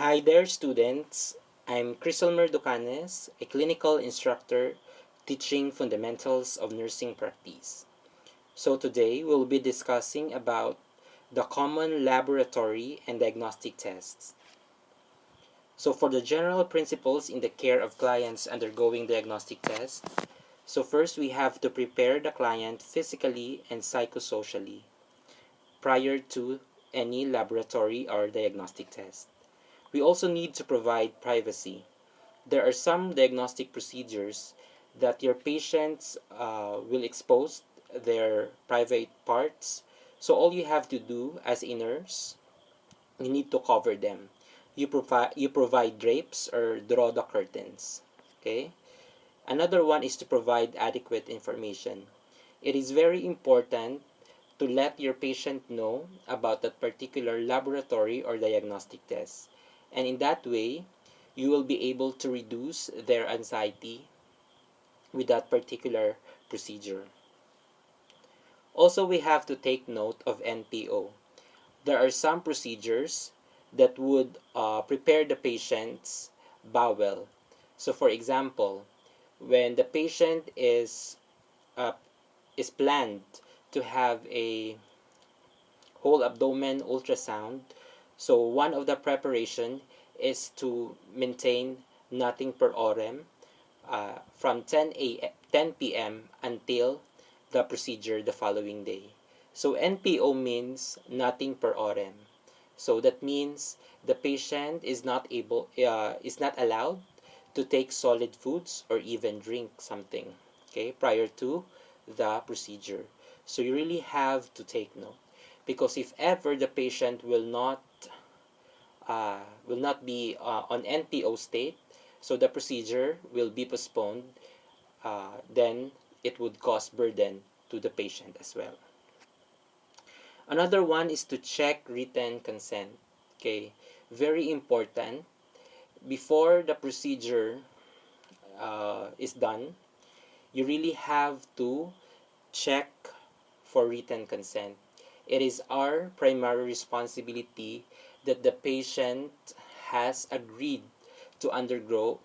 Hi there, students. I'm Criselmer Ducanes, a clinical instructor teaching fundamentals of nursing practice. So today we'll be discussing about the common laboratory and diagnostic tests. So for the general principles in the care of clients undergoing diagnostic tests, so first we have to prepare the client physically and psychosocially prior to any laboratory or diagnostic test. We also need to provide privacy. There are some diagnostic procedures that your patients will expose their private parts. So all you have to do as a nurse, you need to cover them. You provide drapes or draw the curtains. Okay. Another one is to provide adequate information. It is very important to let your patient know about that particular laboratory or diagnostic test. And in that way, you will be able to reduce their anxiety with that particular procedure. Also, we have to take note of NPO. There are some procedures that would prepare the patient's bowel. So, for example, when the patient uh, is planned to have a whole abdomen ultrasound, so one of the preparation is to maintain nothing per orem from 10 p.m. until the procedure the following day. So NPO means nothing per orem. So that means the patient is not allowed to take solid foods or even drink something, okay, prior to the procedure. So you really have to take note, because if ever the patient will not be on NPO state, so the procedure will be postponed, then it would cause burden to the patient as well. Another one is to check written consent. Okay, very important. Before the procedure is done, you really have to check for written consent. It is our primary responsibility that the patient has agreed to undergo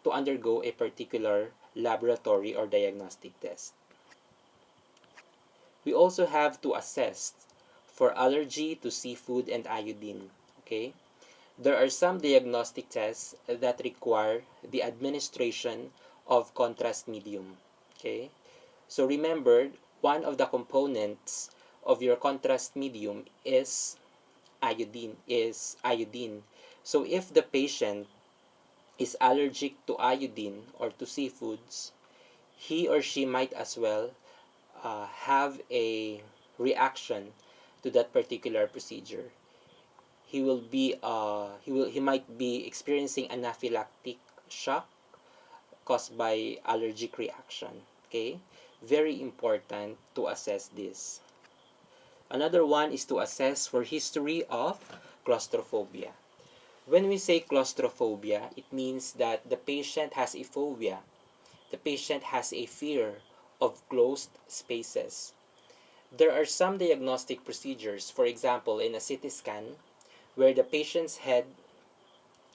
a particular laboratory or diagnostic test. We also have to assess for allergy to seafood and iodine. Okay? There are some diagnostic tests that require the administration of contrast medium. Okay? So remember, one of the components of your contrast medium is iodine. So if the patient is allergic to iodine or to seafoods, he or she might as well have a reaction to that particular procedure. He might be experiencing anaphylactic shock caused by allergic reaction. Okay, very important to assess this. Another one is to assess for history of claustrophobia. When we say claustrophobia, it means that the patient has a phobia. The patient has a fear of closed spaces. There are some diagnostic procedures, for example, in a CT scan, where the patient's head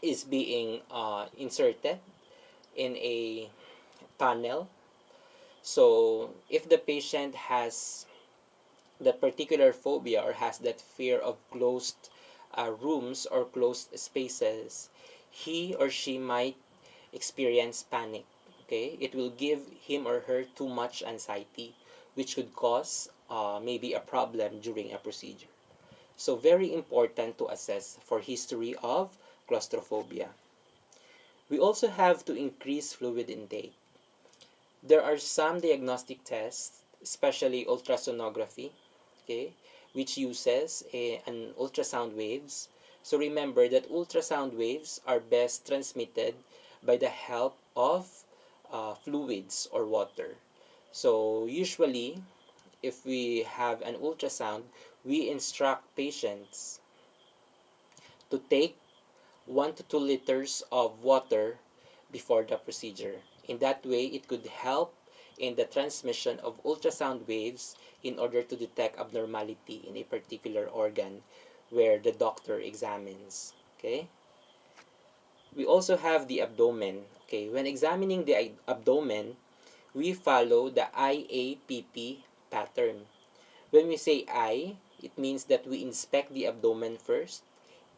is being inserted in a tunnel. So if the patient has that particular phobia or has that fear of closed rooms or closed spaces, he or she might experience panic. Okay, it will give him or her too much anxiety, which could cause maybe a problem during a procedure. So very important to assess for history of claustrophobia. We also have to increase fluid intake. There are some diagnostic tests, especially ultrasonography, okay, which uses an ultrasound waves. So remember that ultrasound waves are best transmitted by the help of fluids or water. So usually, if we have an ultrasound, we instruct patients to take 1 to 2 liters of water before the procedure. In that way, it could help in the transmission of ultrasound waves in order to detect abnormality in a particular organ where the doctor examines. Okay? We also have the abdomen. Okay, when examining the abdomen, we follow the IAPP pattern. When we say I, it means that we inspect the abdomen first.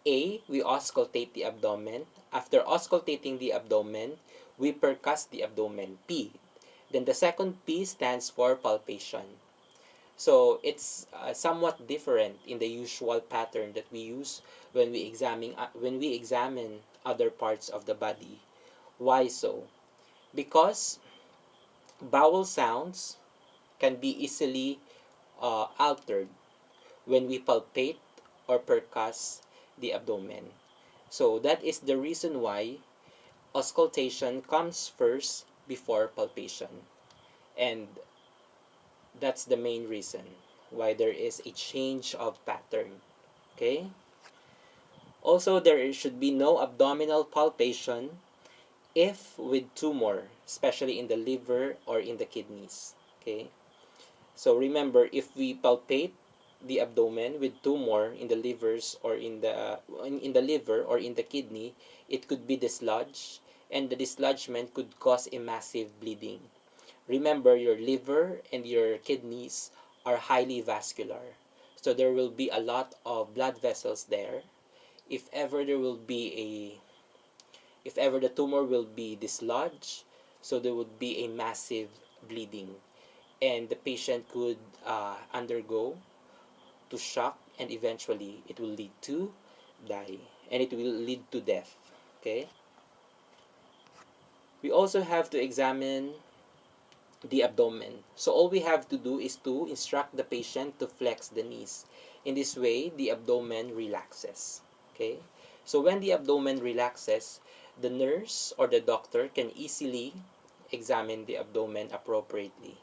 A, we auscultate the abdomen. After auscultating the abdomen, we percuss the abdomen. P. Then the second P stands for palpation. So it's somewhat different in the usual pattern that we use when we examine other parts of the body. Why so? Because vowel sounds can be easily altered when we palpate or percuss the abdomen. So that is the reason why auscultation comes first before palpation. And that's the main reason why there is a change of pattern. Okay? Also, there should be no abdominal palpation if with tumor, especially in the liver or in the kidneys. Okay? So remember, if we palpate the abdomen with tumor in the livers or in the liver or in the kidney, it could be dislodged, and the dislodgement could cause a massive bleeding. Remember, your liver and your kidneys are highly vascular, so there will be a lot of blood vessels there. If ever the tumor will be dislodged, so there would be a massive bleeding, and the patient could undergo to shock, and eventually it will lead to die, and it will lead to death. Okay, we also have to examine the abdomen. So all we have to do is to instruct the patient to flex the knees. In this way, the abdomen relaxes. Okay, so when the abdomen relaxes, the nurse or the doctor can easily examine the abdomen appropriately.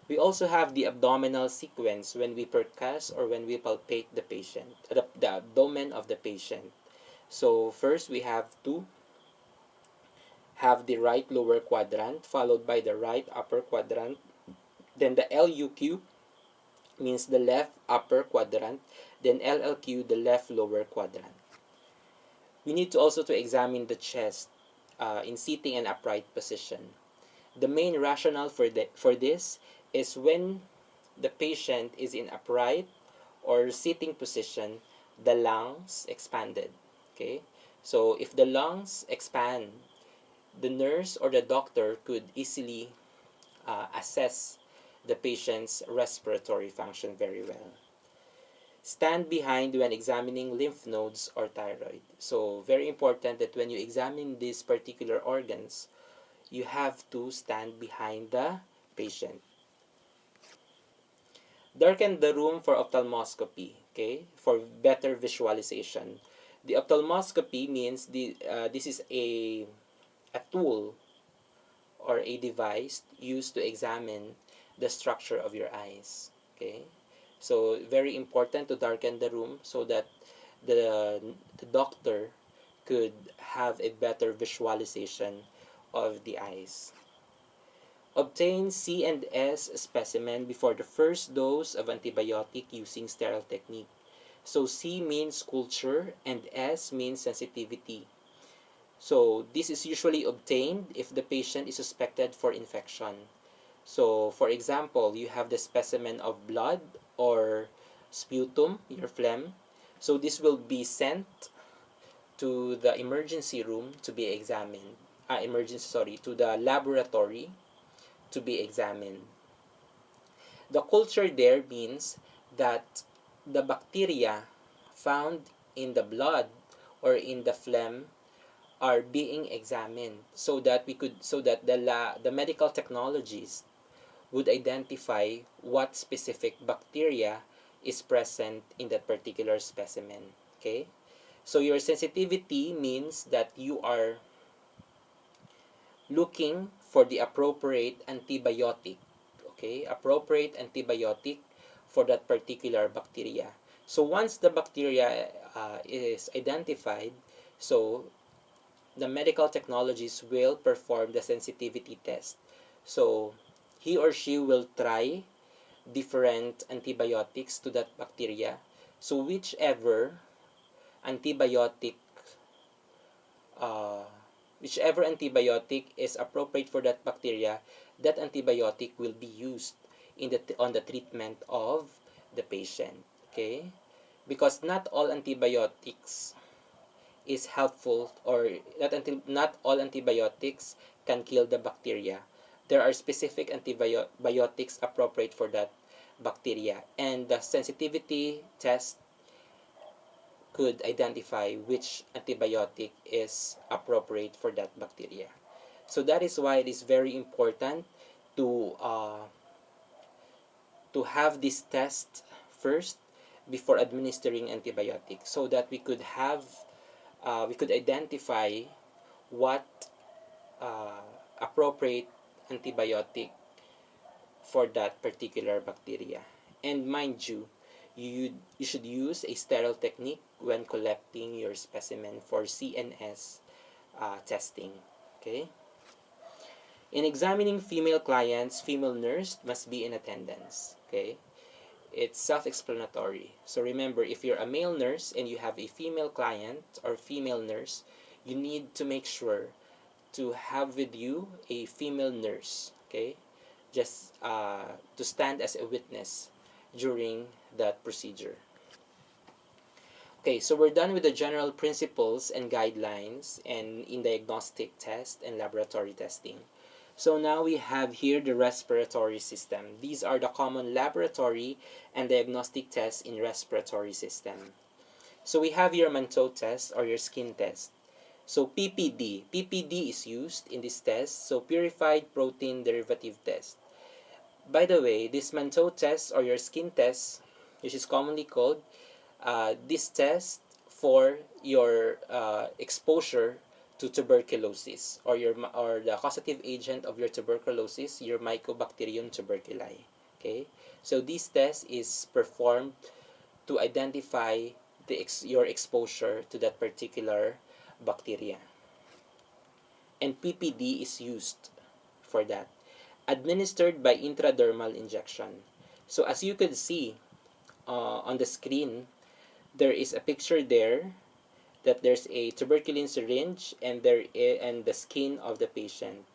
We also have the abdominal sequence when we percuss or when we palpate the patient, the abdomen of the patient. So first we have to have the right lower quadrant followed by the right upper quadrant. Then the LUQ means the left upper quadrant. Then LLQ, the left lower quadrant. We need to also to examine the chest in sitting and upright position. The main rationale for this is when the patient is in upright or sitting position, the lungs expanded. Okay, so if the lungs expand, the nurse or the doctor could easily assess the patient's respiratory function very well. Stand behind when examining lymph nodes or thyroid. So very important that when you examine these particular organs, you have to stand behind the patient. Darken the room for ophthalmoscopy, okay, for better visualization. The ophthalmoscopy means this is a tool or a device used to examine the structure of your eyes. Okay, so very important to darken the room so that the doctor could have a better visualization of the eyes. Obtain C and S specimen before the first dose of antibiotic using sterile technique. So C means culture and S means sensitivity. So this is usually obtained if the patient is suspected for infection. So for example, you have the specimen of blood or sputum, your phlegm. So this will be sent to the emergency room to be examined. To the laboratory to be examined. The culture there means that the bacteria found in the blood or in the phlegm are being examined so that the medical technologists would identify what specific bacteria is present in that particular specimen. Okay, so your sensitivity means that you are looking for the appropriate antibiotic. Okay, appropriate antibiotic for that particular bacteria. So once the bacteria is identified, so the medical technologists will perform the sensitivity test. So he or she will try different antibiotics to that bacteria. So whichever antibiotic uh, whichever antibiotic is appropriate for that bacteria, that antibiotic will be used on the treatment of the patient. Okay, because not all antibiotics is helpful, or not all antibiotics can kill the bacteria. There are specific antibiotics appropriate for that bacteria, and the sensitivity test could identify which antibiotic is appropriate for that bacteria. So that is why it is very important to have this test first before administering antibiotics, so that we could identify what appropriate antibiotic for that particular bacteria. And mind you, you should use a sterile technique when collecting your specimen for CNS testing. Okay. In examining female clients, female nurse must be in attendance. Okay. It's self-explanatory. So remember, if you're a male nurse and you have a female client or female nurse, you need to make sure to have with you a female nurse. Okay. Just to stand as a witness during that procedure. Okay, so we're done with the general principles and guidelines and in diagnostic test and laboratory testing. So now we have here the respiratory system. These are the common laboratory and diagnostic tests in respiratory system. So we have your MANTOUX test or your skin test. So PPD is used in this test, so purified protein derivative test. By the way, this MANTOUX test or your skin test, which is commonly called, this test for your exposure to tuberculosis, or the causative agent of your tuberculosis, your Mycobacterium tuberculi. Okay, so this test is performed to identify your exposure to that particular bacteria, and PPD is used for that, administered by intradermal injection. So as you could see on the screen, there is a picture there that there's a tuberculin syringe and the skin of the patient.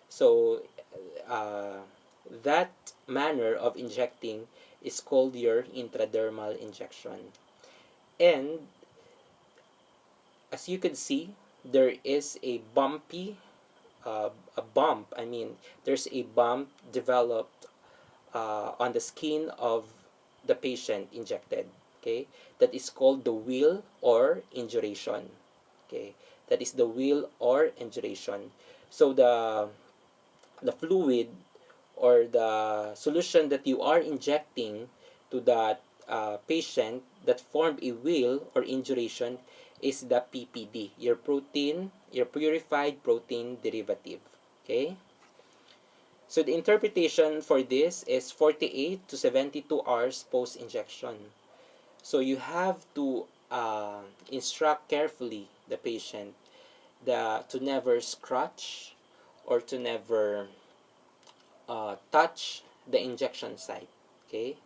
So that manner of injecting is called your intradermal injection. And as you can see, there is a there's a bump developed on the skin of the patient injected. Okay, that is called the wheal or induration. Okay, that is the wheal or induration. So the fluid or the solution that you are injecting to that patient that formed a wheal or induration is the PPD, your purified protein derivative. Okay, so the interpretation for this is 48 to 72 hours post injection. So you have to instruct carefully the patient to never scratch or to never touch the injection site. Okay,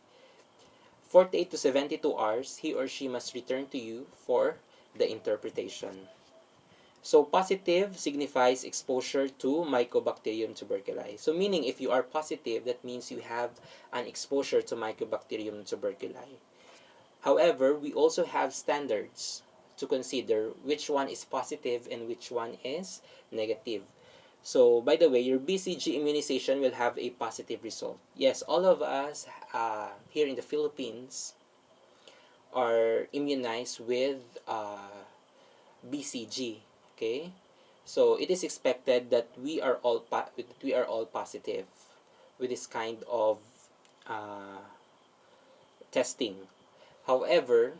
48 to 72 hours, he or she must return to you for the interpretation. So positive signifies exposure to Mycobacterium tuberculi. So meaning if you are positive, that means you have an exposure to Mycobacterium tuberculi. However, we also have standards to consider which one is positive and which one is negative. So, by the way, your BCG immunization will have a positive result. Yes, all of us here in the Philippines are immunized with BCG. Okay, so it is expected that we are all positive with this kind of testing. However,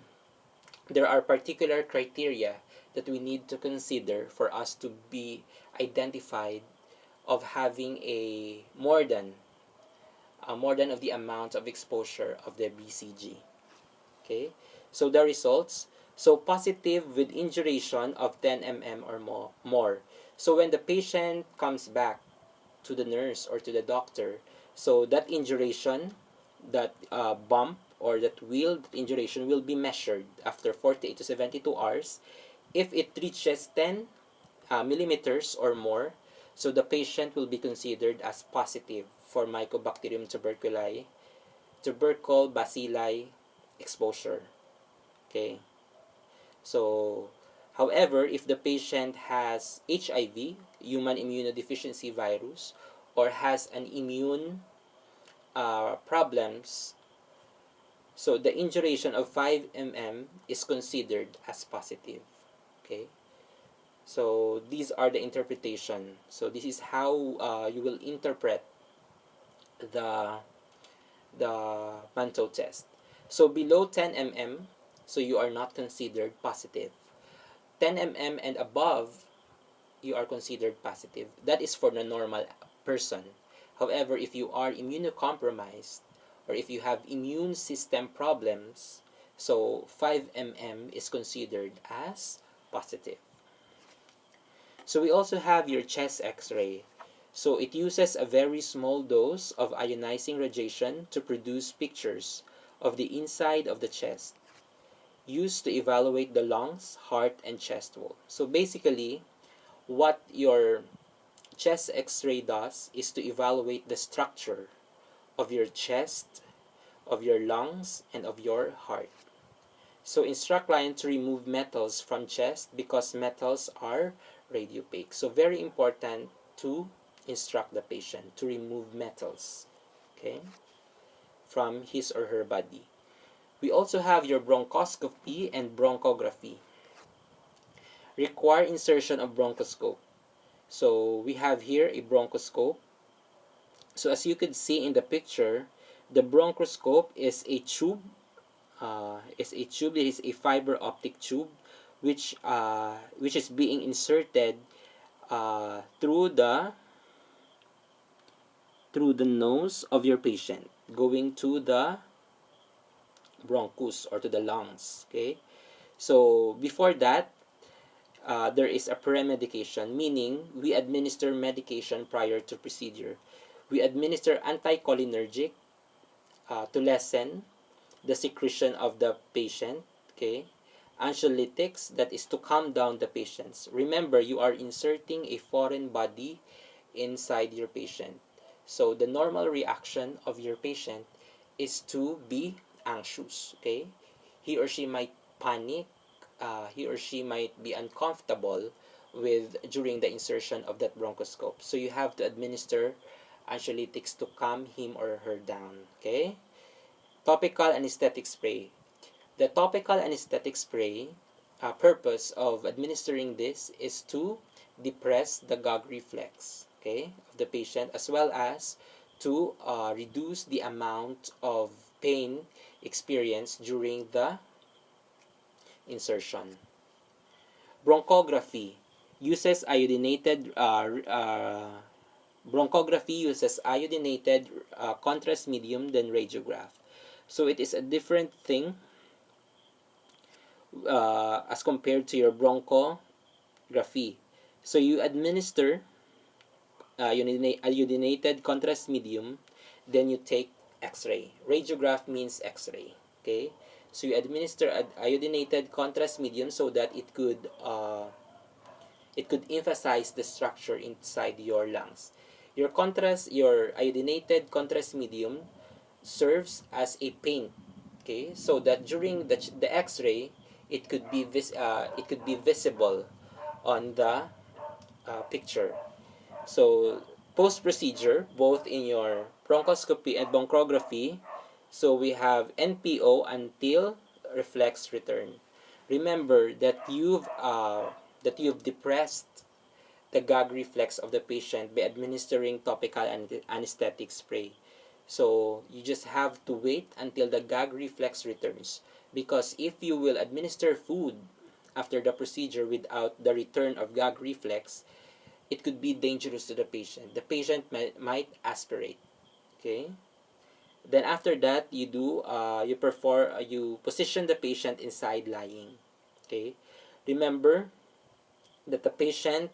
there are particular criteria that we need to consider for us to be identified of having a more than of the amount of exposure of the BCG. Okay, so the results. So positive with induration of 10 mm or more. So when the patient comes back to the nurse or to the doctor, so that induration, that bump or that wheal, that induration will be measured after 48 to 72 hours. If it reaches 10 millimeters or more, so the patient will be considered as positive for Mycobacterium tubercle bacilli exposure. Okay. So, however, if the patient has HIV, human immunodeficiency virus, or has an immune problems, so the induration of 5 mm is considered as positive. Okay. So these are the interpretation. So this is how you will interpret the MANTOUX test. So below 10 mm, so you are not considered positive. 10 mm and above, you are considered positive. That is for the normal person. However, if you are immunocompromised or if you have immune system problems, so 5 mm is considered as positive. So we also have your chest x-ray. So it uses a very small dose of ionizing radiation to produce pictures of the inside of the chest, used to evaluate the lungs, heart, and chest wall. So basically, what your chest x-ray does is to evaluate the structure of your chest, of your lungs, and of your heart. So instruct client to remove metals from chest because metals are radiopaque. So very important to instruct the patient to remove metals, okay, from his or her body. We also have your bronchoscopy and bronchography. Require insertion of bronchoscope. So we have here a bronchoscope. So as you could see in the picture, the bronchoscope is a tube. It is a fiber optic tube, which is being inserted through the nose of your patient, going to the bronchus or to the lungs. Okay, so before that, there is a pre-medication, meaning we administer medication prior to procedure. We administer anticholinergic to lessen the secretion of the patient. Okay, anxiolytics, that is to calm down the patients. Remember, you are inserting a foreign body inside your patient. So the normal reaction of your patient is to be anxious. Okay, he or she might panic. He or she might be uncomfortable during the insertion of that bronchoscope. So you have to administer anxiolytics to calm him or her down. Okay. Topical anesthetic spray. The topical anesthetic spray, purpose of administering this is to depress the gag reflex, okay, of the patient, as well as to reduce the amount of pain experienced during the insertion. Bronchography uses iodinated contrast medium than radiograph. So it is a different thing as compared to your bronchography. So you administer iodinated contrast medium, then you take X-ray. Radiograph means X-ray. Okay, so you administer iodinated contrast medium so that it could emphasize the structure inside your lungs. Your iodinated contrast medium serves as a paint. Okay, so that during the X-ray, it could be visible on the picture. So post procedure, both in your bronchoscopy and bronchography, so we have NPO until reflex return. Remember that you've depressed the gag reflex of the patient by administering topical anesthetic spray. So you just have to wait until the gag reflex returns, because if you will administer food after the procedure without the return of gag reflex, it could be dangerous to the patient. The patient might aspirate. Okay. Then after that, you position the patient inside lying. Okay. Remember that the patient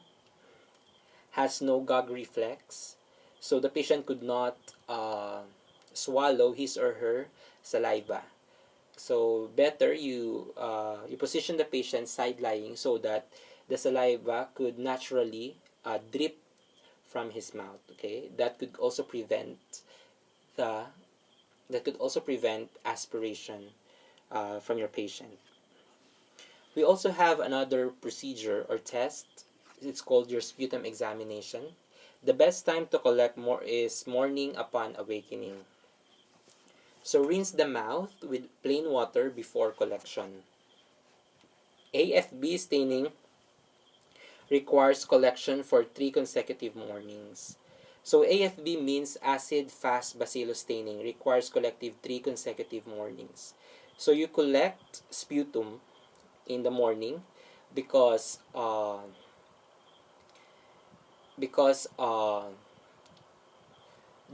has no gag reflex, so the patient could not swallow his or her saliva. So better you position the patient side lying so that the saliva could naturally drip from his mouth. Okay, that could also prevent the aspiration from your patient. We also have another procedure or test. It's called your sputum examination. The best time to collect more is morning upon awakening. So rinse the mouth with plain water before collection. AFB staining requires collection for 3 consecutive mornings. So AFB means acid fast bacillus staining, requires collective 3 consecutive mornings. So you collect sputum in the morning because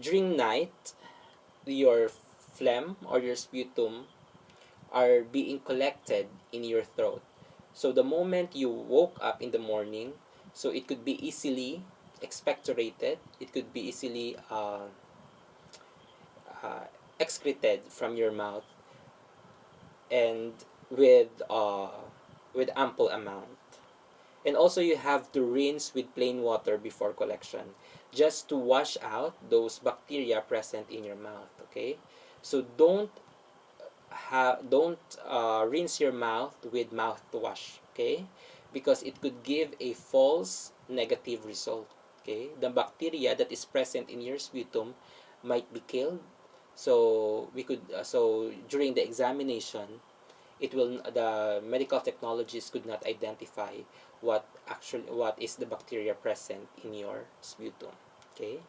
during night your phlegm or your sputum are being collected in your throat. So the moment you woke up in the morning, so it could be easily expectorated, it could be easily excreted from your mouth, and with ample amount. And also you have to rinse with plain water before collection, just to wash out those bacteria present in your mouth. Okay, so don't rinse your mouth with mouthwash. Okay, because it could give a false negative result. Okay, the bacteria that is present in your sputum might be killed. So we could so during the examination, the medical technologists could not identify what is the bacteria present in your sputum. Okay,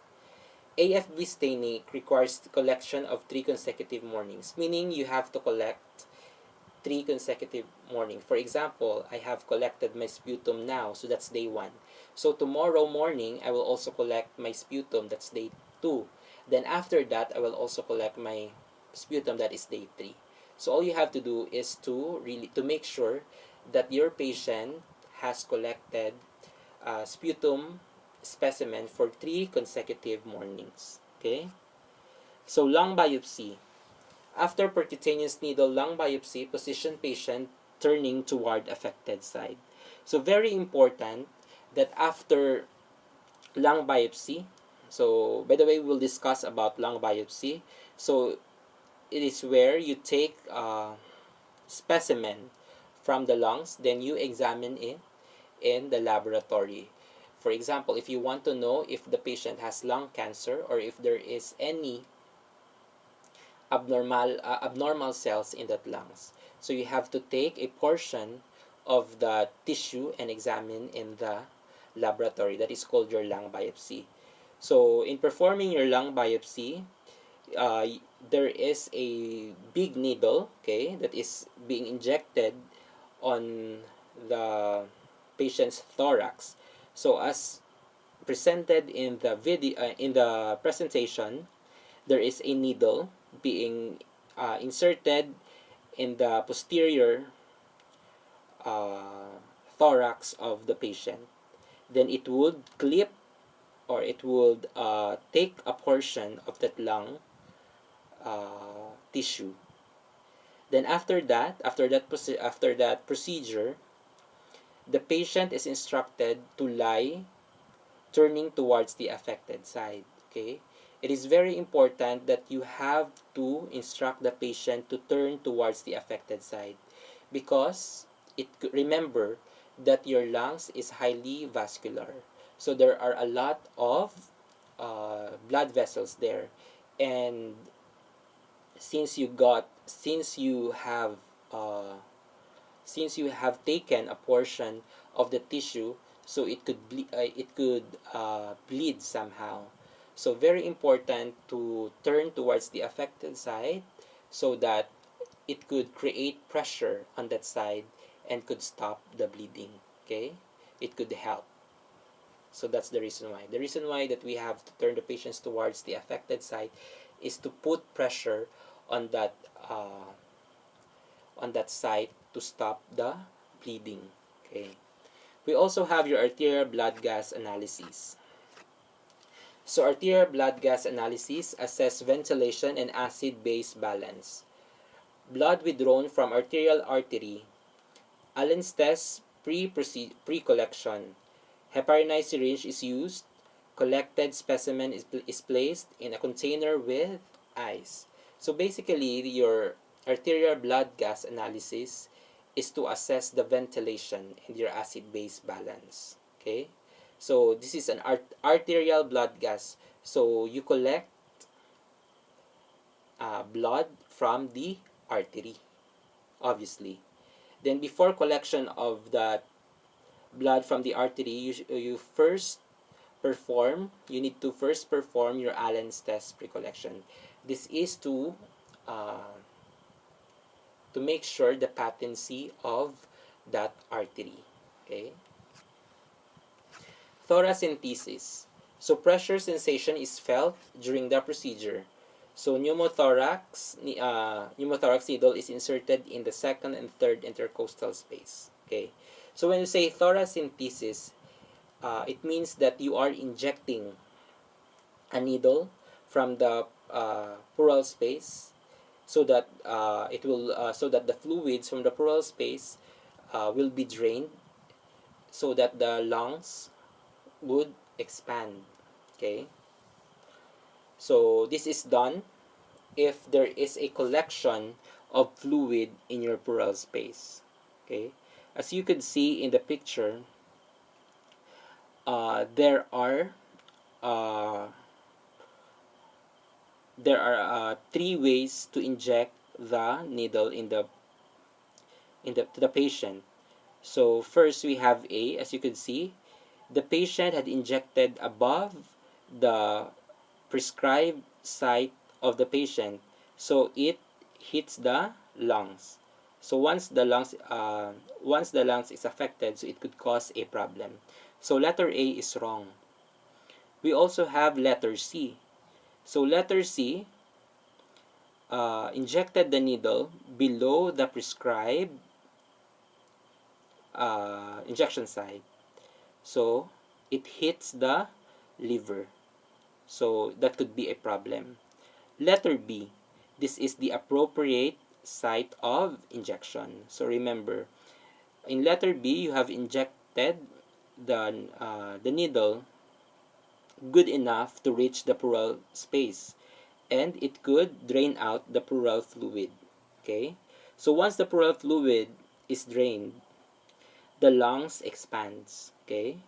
AFB staining requires collection of 3 consecutive mornings, meaning you have to collect 3 consecutive mornings. For example, I have collected my sputum now, so that's day 1. So tomorrow morning, I will also collect my sputum, that's day 2. Then after that, I will also collect my sputum, that is day 3. So all you have to do is to make sure that your patient has collected sputum specimen for 3 consecutive mornings. Okay? So lung biopsy. After percutaneous needle lung biopsy, position patient turning toward affected side. So very important that after lung biopsy, so by the way, we'll discuss about lung biopsy. So it is where you take a specimen from the lungs, then you examine it in the laboratory. For example, if you want to know if the patient has lung cancer or if there is any abnormal cells in that lungs, so you have to take a portion of the tissue and examine in the laboratory. That is called your lung biopsy. So in performing your lung biopsy, there is a big needle, okay, that is being injected on the patient's thorax. So as presented in the video, in the presentation, there is a needle being inserted in the posterior thorax of the patient. Then it would clip, or it would take a portion of that lung tissue. Then after that procedure, the patient is instructed to lie turning towards the affected side. Okay, it is very important that you have to instruct the patient to turn towards the affected side, because remember that your lungs is highly vascular, so there are a lot of blood vessels there, and since you have taken a portion of the tissue, so it could bleed somehow. So very important to turn towards the affected side so that it could create pressure on that side and could stop the bleeding. Okay, it could help. So that's the reason why. The reason why that we have to turn the patients towards the affected side is to put pressure on that site to stop the bleeding. Okay. We also have your arterial blood gas analysis. So arterial blood gas analysis assess ventilation and acid-base balance. Blood withdrawn from arterial artery. Allen's test pre-collection. Heparinized syringe is used. Collected specimen is placed in a container with ice. So basically, your arterial blood gas analysis is to assess the ventilation and your acid-base balance. Okay? So this is an arterial blood gas. So you collect blood from the artery, obviously. Then before collection of that blood from the artery, you need to first perform your Allen's test pre-collection. This is uh, to make sure the patency of that artery. Okay. Thoracentesis. So pressure sensation is felt during the procedure. So pneumothorax needle is inserted in the second and third intercostal space. Okay. So when you say thoracentesis, it means that you are injecting a needle from the pleural space so that so that the fluids from the pleural space will be drained so that the lungs would expand. Okay. So this is done if there is a collection of fluid in your pleural space. Okay. As you can see in the picture, there are three ways to inject the needle to the patient. So first we have A. As you can see, the patient had injected above the prescribed site of the patient, so it hits the lungs. So once the lungs is affected, so it could cause a problem. So letter A is wrong. We also have letter C. So letter C injected the needle below the prescribed injection site. So it hits the liver. So that could be a problem. Letter B, this is the appropriate site of injection. So remember, in letter B, you have injected the needle good enough to reach the pleural space, and it could drain out the pleural fluid. Okay, so once the pleural fluid is drained, the lungs expands. Okay,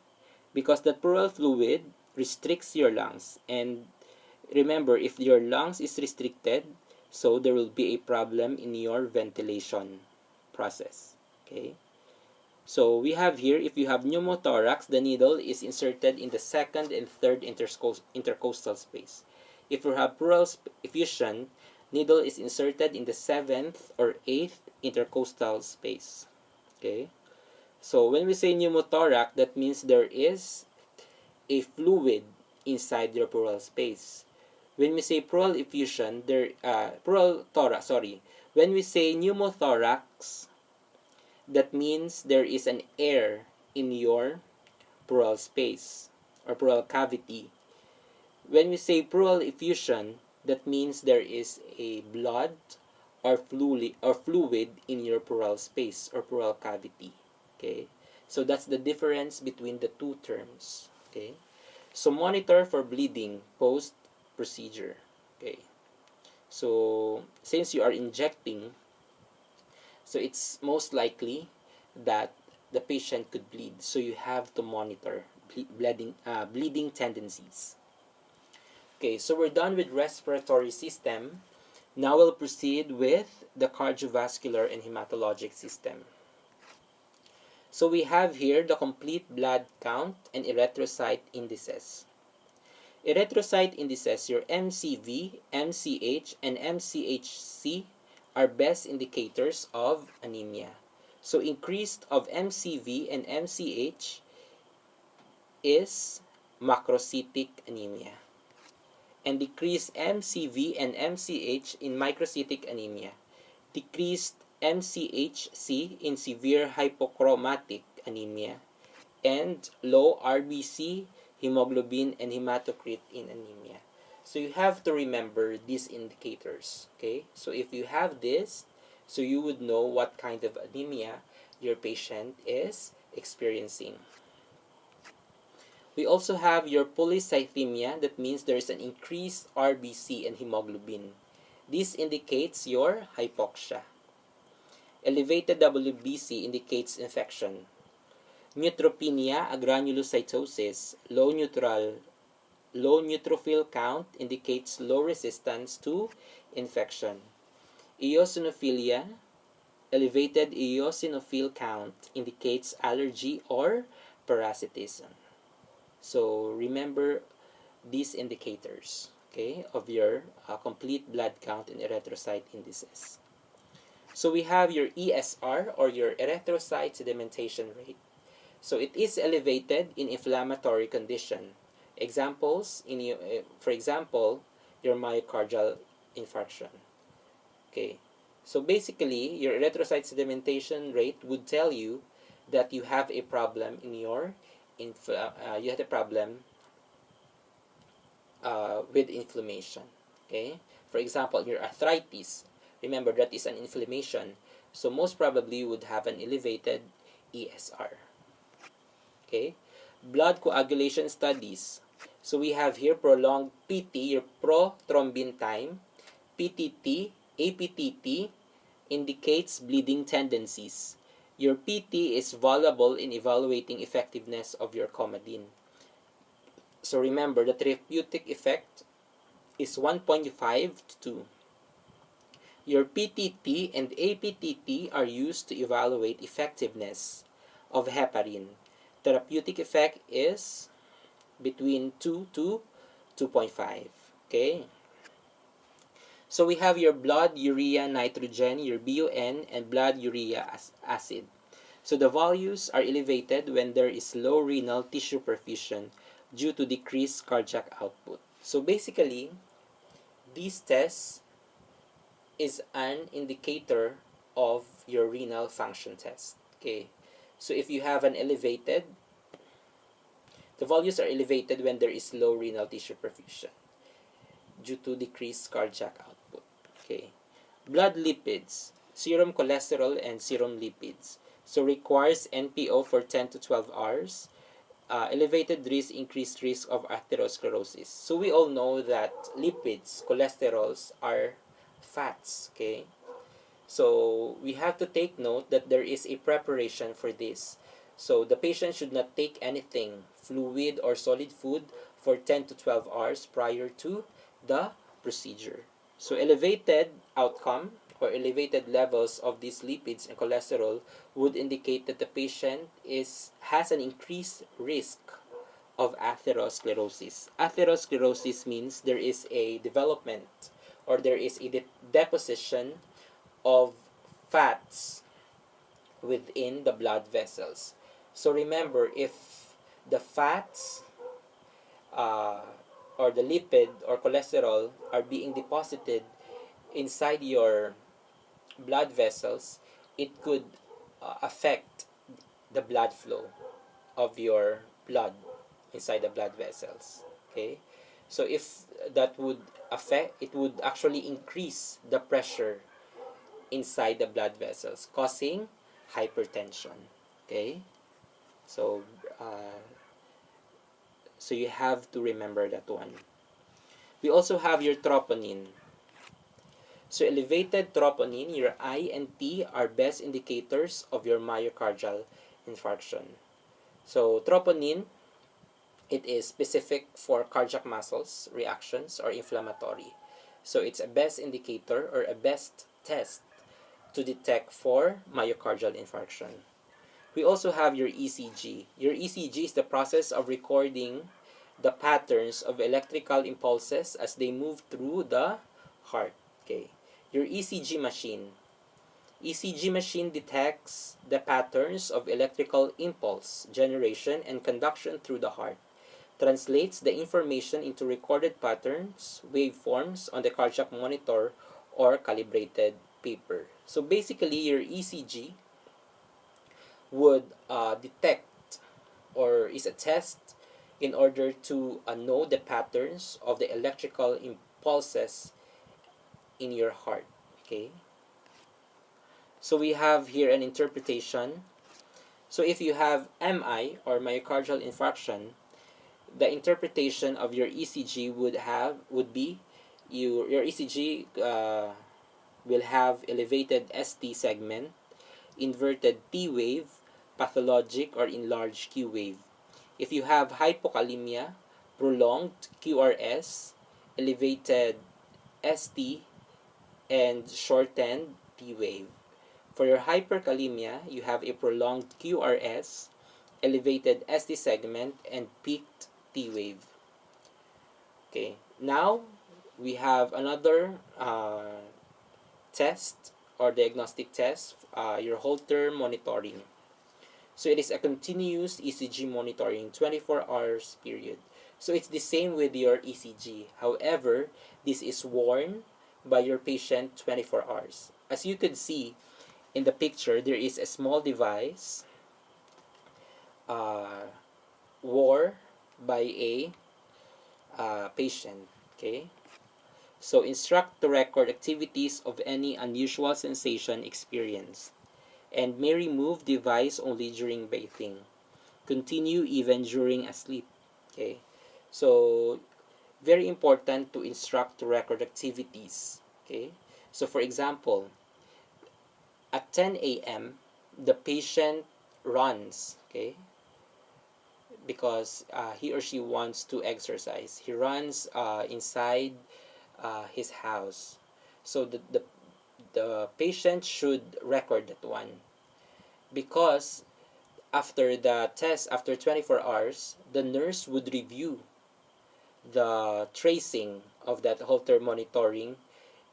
because the pleural fluid restricts your lungs, and remember, if your lungs is restricted, so there will be a problem in your ventilation process. Okay, so we have here, if you have pneumothorax, the needle is inserted in the second and third intercostal space. If you have pleural effusion, needle is inserted in the seventh or eighth intercostal space. Okay, so when we say pneumothorax, that means there is a fluid inside your pleural space. When we say pleural effusion, when we say pneumothorax, that means there is an air in your pleural space or pleural cavity. When we say pleural effusion, that means there is a blood or fluid in your pleural space or pleural cavity. Okay, so that's the difference between the two terms. Okay, so monitor for bleeding post procedure. Okay, so since you are injecting, so it's most likely that the patient could bleed, so you have to monitor bleeding tendencies. Okay, so we're done with respiratory system. Now we'll proceed with the cardiovascular and hematologic system. So we have here the complete blood count and erythrocyte indices. Erythrocyte indices, your MCV, MCH, and MCHC are best indicators of anemia. So increase of MCV and MCH is macrocytic anemia, and decreased MCV and MCH in microcytic anemia. Decreased MCHC in severe hypochromatic anemia, and low RBC, hemoglobin, and hematocrit in anemia. So you have to remember these indicators. Okay, so if you have this, so you would know what kind of anemia your patient is experiencing. We also have your polycythemia. That means there is an increased RBC and hemoglobin. This indicates your hypoxia. Elevated WBC indicates infection. Neutropenia, agranulocytosis, low neutrophil count indicates low resistance to infection. Eosinophilia, elevated eosinophil count indicates allergy or parasitism. So remember these indicators, okay, of your complete blood count and erythrocyte indices. So we have your ESR, or your erythrocyte sedimentation rate. So it is elevated in inflammatory condition. Examples, for example, your myocardial infarction. Okay, so basically your erythrocyte sedimentation rate would tell you that you have a problem in your you have a problem with inflammation. Okay, for example, your arthritis, remember that is an inflammation, so most probably you would have an elevated ESR. Okay, blood coagulation studies. So we have here prolonged PT, your prothrombin time. PTT, APTT indicates bleeding tendencies. Your PT is valuable in evaluating effectiveness of your Coumadin. So remember, the therapeutic effect is 1.5 to 2. Your PTT and APTT are used to evaluate effectiveness of heparin. Therapeutic effect is between 2 to 2.5. Okay? So we have your blood urea nitrogen, your BUN, and blood urea acid. So the values are elevated when there is low renal tissue perfusion due to decreased cardiac output. So basically, these tests is an indicator of your renal function test. Okay, so if you have an elevated, the values are elevated when there is low renal tissue perfusion due to decreased cardiac output. Okay, blood lipids, serum cholesterol and serum lipids. So requires NPO for 10 to 12 hours. Elevated risk, increased risk of atherosclerosis. So we all know that lipids, cholesterols are fats. Okay, so we have to take note that there is a preparation for this. So the patient should not take anything, fluid or solid food, for 10 to 12 hours prior to the procedure. So elevated outcome or elevated levels of these lipids and cholesterol would indicate that the patient has an increased risk of atherosclerosis. Atherosclerosis means there is a development or there is a deposition of fats within the blood vessels. So remember, if the fats or the lipid or cholesterol are being deposited inside your blood vessels, it could affect the blood flow of your blood inside the blood vessels. Okay, so if that would affect, it would actually increase the pressure inside the blood vessels, causing hypertension. Okay, so so you have to remember that one. We also have your troponin. So elevated troponin, your I and T are best indicators of your myocardial infarction. So troponin, it is specific for cardiac muscles, reactions, or inflammatory. So it's a best indicator or a best test to detect for myocardial infarction. We also have your ECG. Your ECG is the process of recording the patterns of electrical impulses as they move through the heart. Okay. Your ECG machine. ECG machine detects the patterns of electrical impulse generation and conduction through the heart, translates the information into recorded patterns, waveforms on the cardiac monitor or calibrated paper. So basically, your ECG would detect or is a test in order to know the patterns of the electrical impulses in your heart. Okay, so we have here an interpretation. So if you have MI or myocardial infarction, the interpretation of your ECG would be your ECG will have elevated ST segment, inverted T wave, pathologic or enlarged Q wave. If you have hypokalemia, prolonged QRS, elevated ST, and shortened T wave. For your hyperkalemia, you have a prolonged QRS, elevated ST segment, and peaked T wave. Okay, now we have another test or diagnostic test, your Holter monitoring. So it is a continuous ECG monitoring 24 hours period. So it's the same with your ECG. However, this is worn by your patient 24 hours. As you could see in the picture, there is a small device worn by a patient. Okay. So instruct to record activities of any unusual sensation experienced, and may remove device only during bathing. Continue even during a sleep. Okay. So very important to instruct to record activities. Okay. So for example, at 10 a.m. the patient runs. Okay. Because he or she wants to exercise. He runs inside his house. So the patient should record that one, because after the test, after 24 hours, the nurse would review the tracing of that Holter monitoring,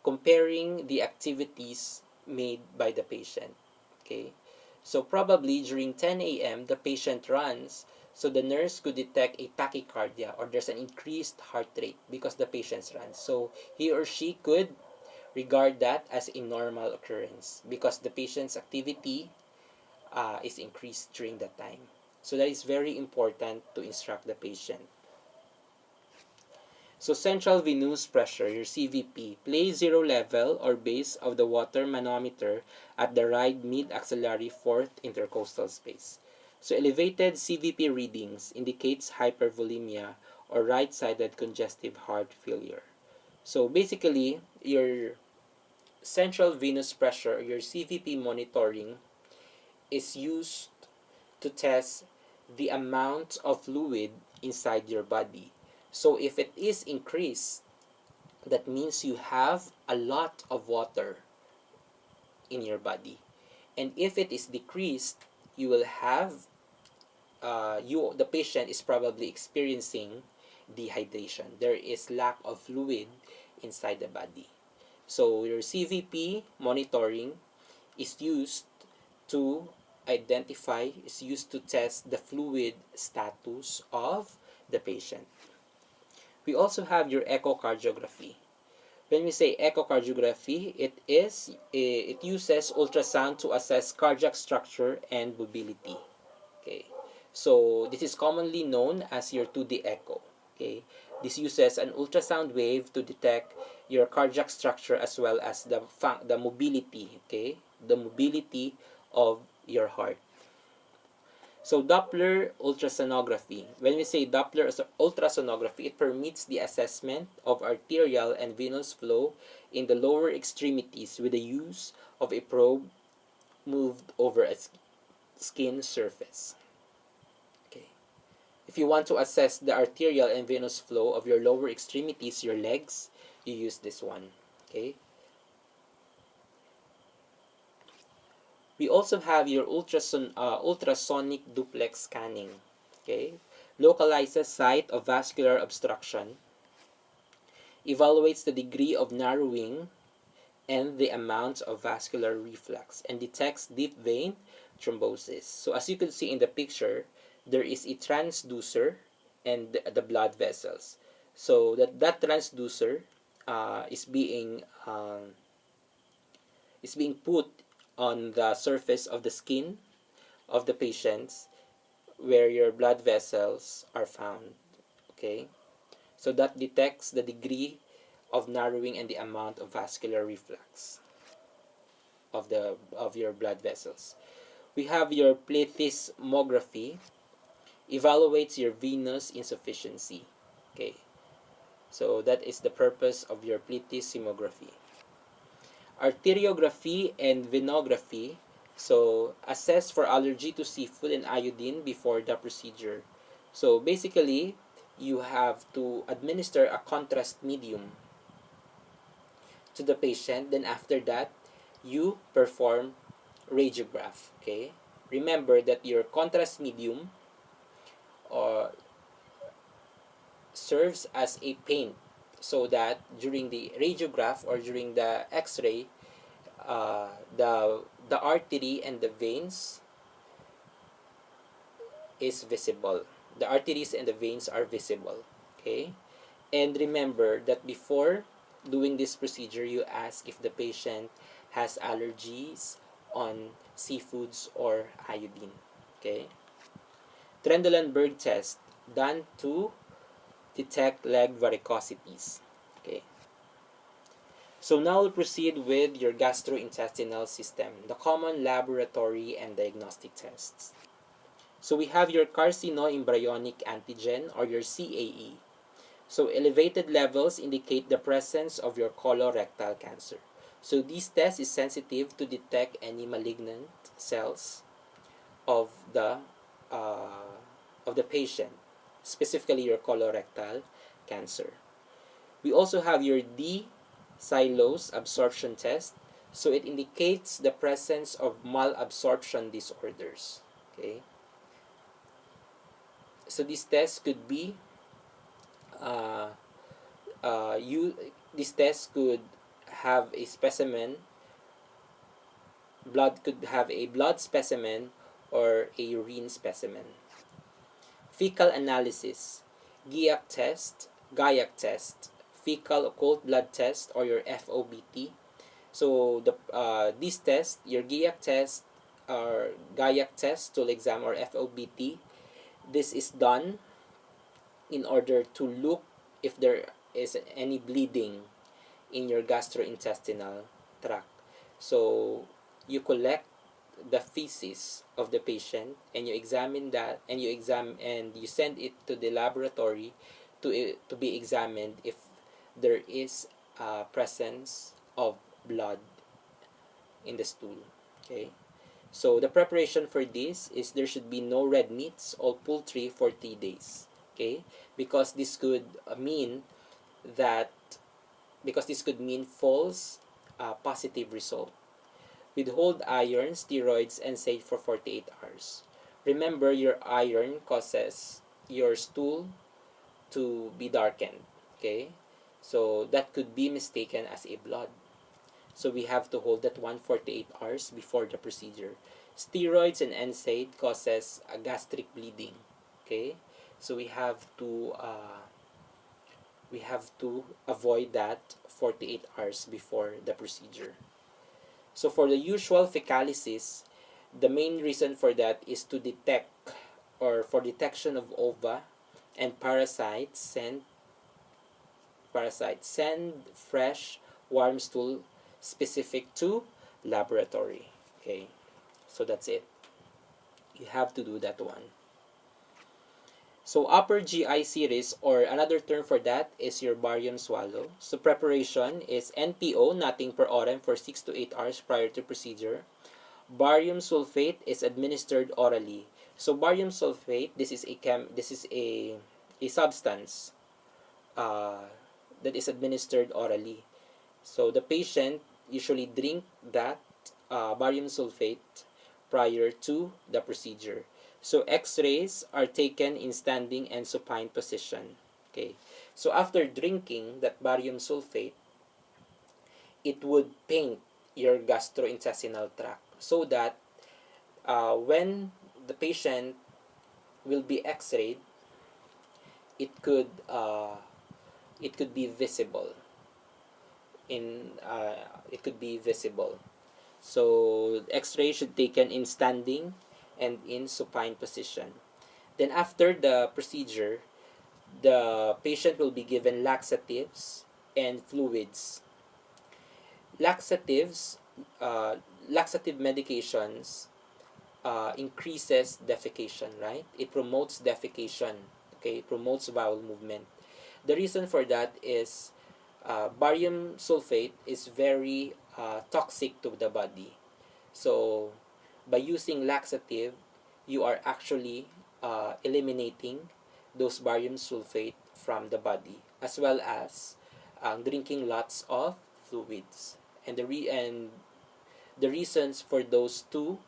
comparing the activities made by the patient. Okay, so probably during 10 a.m. the patient runs, so the nurse could detect a tachycardia, or there's an increased heart rate because the patient runs. So he or she could regard that as a normal occurrence because the patient's activity is increased during that time. So that is very important to instruct the patient. So central venous pressure, your CVP, place zero level or base of the water manometer at the right mid-axillary fourth intercostal space. So elevated CVP readings indicates hypervolemia or right-sided congestive heart failure. So basically, your central venous pressure, your CVP monitoring, is used to test the amount of fluid inside your body. So if it is increased, that means you have a lot of water in your body. And if it is decreased, you will have the patient is probably experiencing dehydration. There is lack of fluid inside the body. So your CVP monitoring is used to is used to test the fluid status of the patient. We also have your echocardiography. When we say echocardiography, it uses ultrasound to assess cardiac structure and mobility. Okay, so this is commonly known as your 2D echo. Okay, this uses an ultrasound wave to detect your cardiac structure as well as the mobility. Okay, the mobility of your heart. So Doppler ultrasonography. When we say Doppler ultrasonography, it permits the assessment of arterial and venous flow in the lower extremities with the use of a probe moved over a skin surface. Okay. If you want to assess the arterial and venous flow of your lower extremities, your legs, you use this one. Okay. We also have your ultrasonic duplex scanning. Okay, localizes site of vascular obstruction, evaluates the degree of narrowing and the amount of vascular reflux, and detects deep vein thrombosis. So as you can see in the picture, there is a transducer and the blood vessels. So that transducer is being put on the surface of the skin of the patients where your blood vessels are found. Okay, so that detects the degree of narrowing and the amount of vascular reflux of your blood vessels. We have your plethysmography, evaluates your venous insufficiency. Okay, so that is the purpose of your plethysmography. Arteriography and venography, so assess for allergy to seafood and iodine before the procedure. So basically, you have to administer a contrast medium to the patient. Then after that, you perform radiograph. Okay, remember that your contrast medium or serves as a paint, so that during the radiograph or during the x-ray, the artery and the veins is visible. The arteries and the veins are visible. Okay, and remember that before doing this procedure, you ask if the patient has allergies on seafoods or iodine. Okay, Trendelenburg test done to detect leg varicosities. Okay, so now we'll proceed with your gastrointestinal system, the common laboratory and diagnostic tests. So we have your carcinoembryonic antigen or your CAE. So elevated levels indicate the presence of your colorectal cancer. So this test is sensitive to detect any malignant cells of the patient, specifically your colorectal cancer. We also have your D-XYLOSE absorption test. So it indicates the presence of malabsorption disorders. Okay. So this test could be this test could have a specimen, could have a blood specimen or a urine specimen. Fecal analysis, GAIAC test, fecal occult blood test or your FOBT. So this test, your GAIAC test or GAIAC test, stool exam or FOBT, this is done in order to look if there is any bleeding in your gastrointestinal tract. So you collect the feces of the patient and you examine that, and you send it to the laboratory to be examined if there is presence of blood in the stool. Okay, so the preparation for this is there should be no red meats or poultry for 3 days. Okay, because this could mean false positive result. Withhold iron, steroids, and safe for 48 hours. Remember, your iron causes your stool to be darkened. Okay, so that could be mistaken as a blood. So we have to hold that 148 hours before the procedure. Steroids and NSAID causes a gastric bleeding. Okay, so we have to avoid that 48 hours before the procedure. So for the usual fecalysis, the main reason for that is to detect or for detection of ova and parasites. Send fresh warm stool specific to laboratory. Okay, so that's it. You have to do that one. So upper GI series, or another term for that, is your barium swallow. So preparation is NPO, nothing per orem, for 6 to 8 hours prior to procedure. Barium sulfate is administered orally. So barium sulfate, this is a substance that is administered orally. So the patient usually drink that barium sulfate prior to the procedure. So x-rays are taken in standing and supine position. Okay, so after drinking that barium sulfate, it would paint your gastrointestinal tract so that when the patient will be x-rayed, it could be visible. It could be visible. So x-ray should be taken in standing and in supine position. Then after the procedure, the patient will be given laxatives and fluids. Laxative medications increases defecation, right? It promotes defecation, okay? It promotes bowel movement. The reason for that is barium sulfate is very toxic to the body. So, by using laxative, you are actually eliminating those barium sulfate from the body, as well as drinking lots of fluids. And the reasons for those two,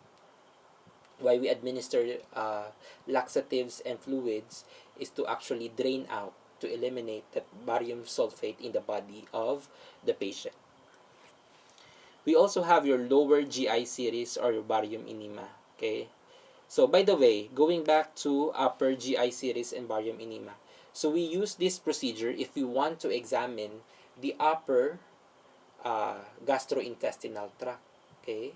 why we administer laxatives and fluids, is to actually drain out, to eliminate that barium sulfate in the body of the patient. We also have your lower GI series or your barium enema. Okay. So by the way, going back to upper GI series and barium enema. So we use this procedure if we want to examine the upper gastrointestinal tract. Okay.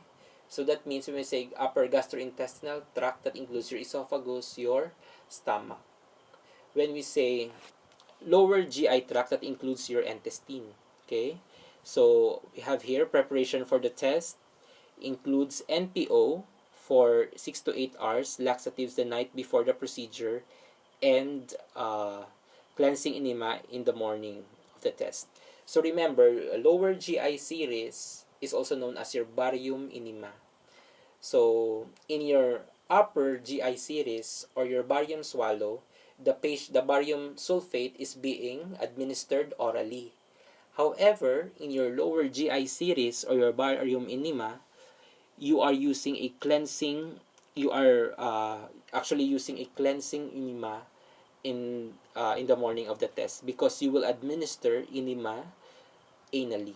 So that means when we say upper gastrointestinal tract, that includes your esophagus, your stomach. When we say lower GI tract, that includes your intestine. Okay. So we have here preparation for the test includes NPO for 6 to 8 hours, laxatives the night before the procedure, and cleansing enema in the morning of the test. So remember, lower GI series is also known as your barium enema. So in your upper GI series or your barium swallow, the barium sulfate is being administered orally. However, in your lower GI series or your barium enema, you are using a cleansing, you are actually using a cleansing enema in the morning of the test, because you will administer enema anally.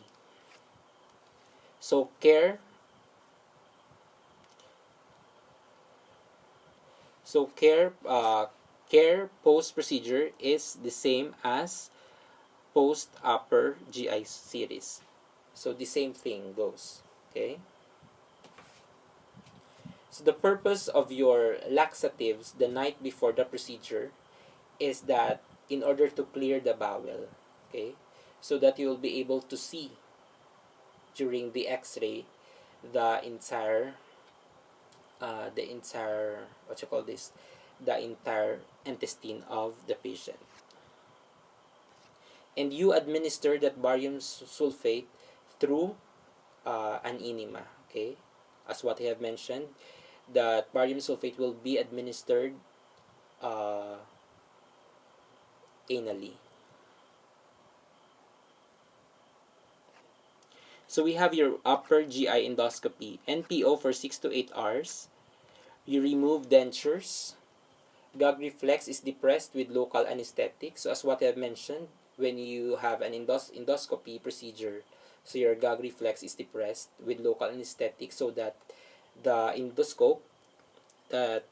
So care post procedure is the same as post upper GI series. So the same thing goes. Okay. So the purpose of your laxatives the night before the procedure is that in order to clear the bowel, okay, so that you will be able to see during the X-ray the entire what you call this, the entire intestine of the patient. And you administer that barium sulfate through an enema. Okay, as what I have mentioned, that barium sulfate will be administered anally. So we have your upper GI endoscopy, NPO for 6 to 8 hours. You remove dentures. Gag reflex is depressed with local anesthetic. So as what I have mentioned, when you have an endoscopy procedure, so your gag reflex is depressed with local anesthetic, so that the endoscope, that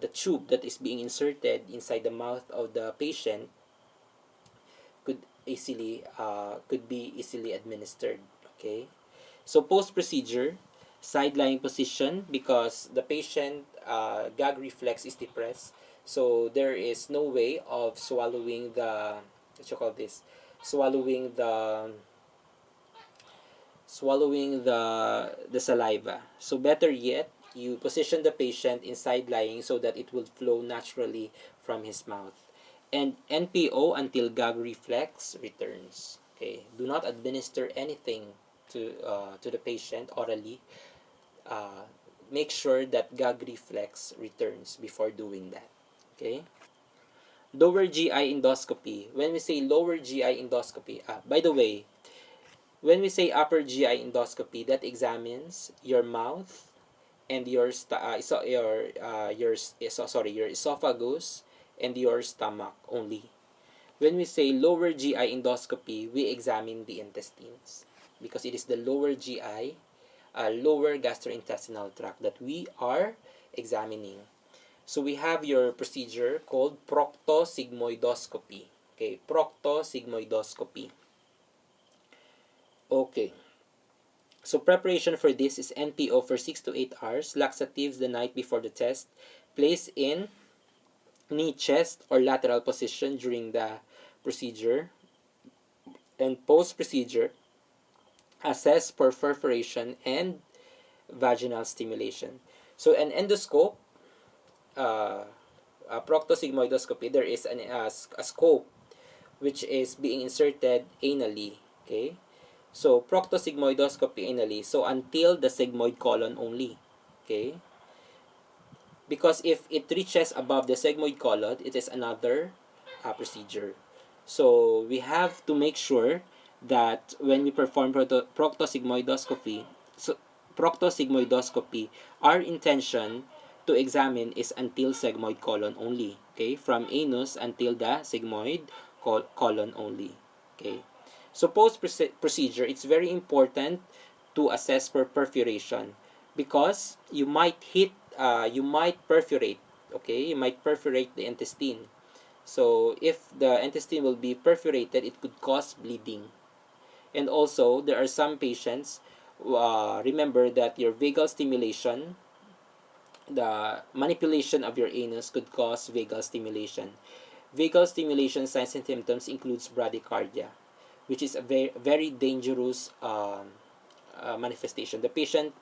the tube that is being inserted inside the mouth of the patient could be easily administered. Okay, so post procedure, side lying position, because the patient gag reflex is depressed, so there is no way of swallowing the saliva. So better yet, you position the patient in side lying so that it will flow naturally from his mouth. And NPO until gag reflex returns. Okay, do not administer anything to the patient orally. Make sure that gag reflex returns before doing that. Okay. Lower GI endoscopy. When we say lower GI endoscopy, by the way, when we say upper GI endoscopy, that examines your mouth and your esophagus and your stomach only. When we say lower GI endoscopy, we examine the intestines, because it is the lower GI, lower gastrointestinal tract, that we are examining. So we have your procedure called proctosigmoidoscopy. Okay, proctosigmoidoscopy. Okay. So preparation for this is NPO for 6 to 8 hours, laxatives the night before the test, place in knee, chest, or lateral position during the procedure, and post-procedure, assess for perforation and vaginal stimulation. So an endoscope, a proctosigmoidoscopy, there is a scope which is being inserted anally. Okay, so proctosigmoidoscopy anally, so until the sigmoid colon only. Okay, because if it reaches above the sigmoid colon, it is another procedure. So we have to make sure that when we perform proctosigmoidoscopy, so proctosigmoidoscopy, our intention to examine is until sigmoid colon only. Okay, from anus until the sigmoid colon only. Okay, so post procedure, it's very important to assess for perforation because you might perforate. Okay, you might perforate the intestine. So if the intestine will be perforated, it could cause bleeding. And also, there are some patients, remember that your vagal stimulation, the manipulation of your anus could cause vagal stimulation. Vagal stimulation signs and symptoms includes bradycardia, which is a very dangerous manifestation. The patient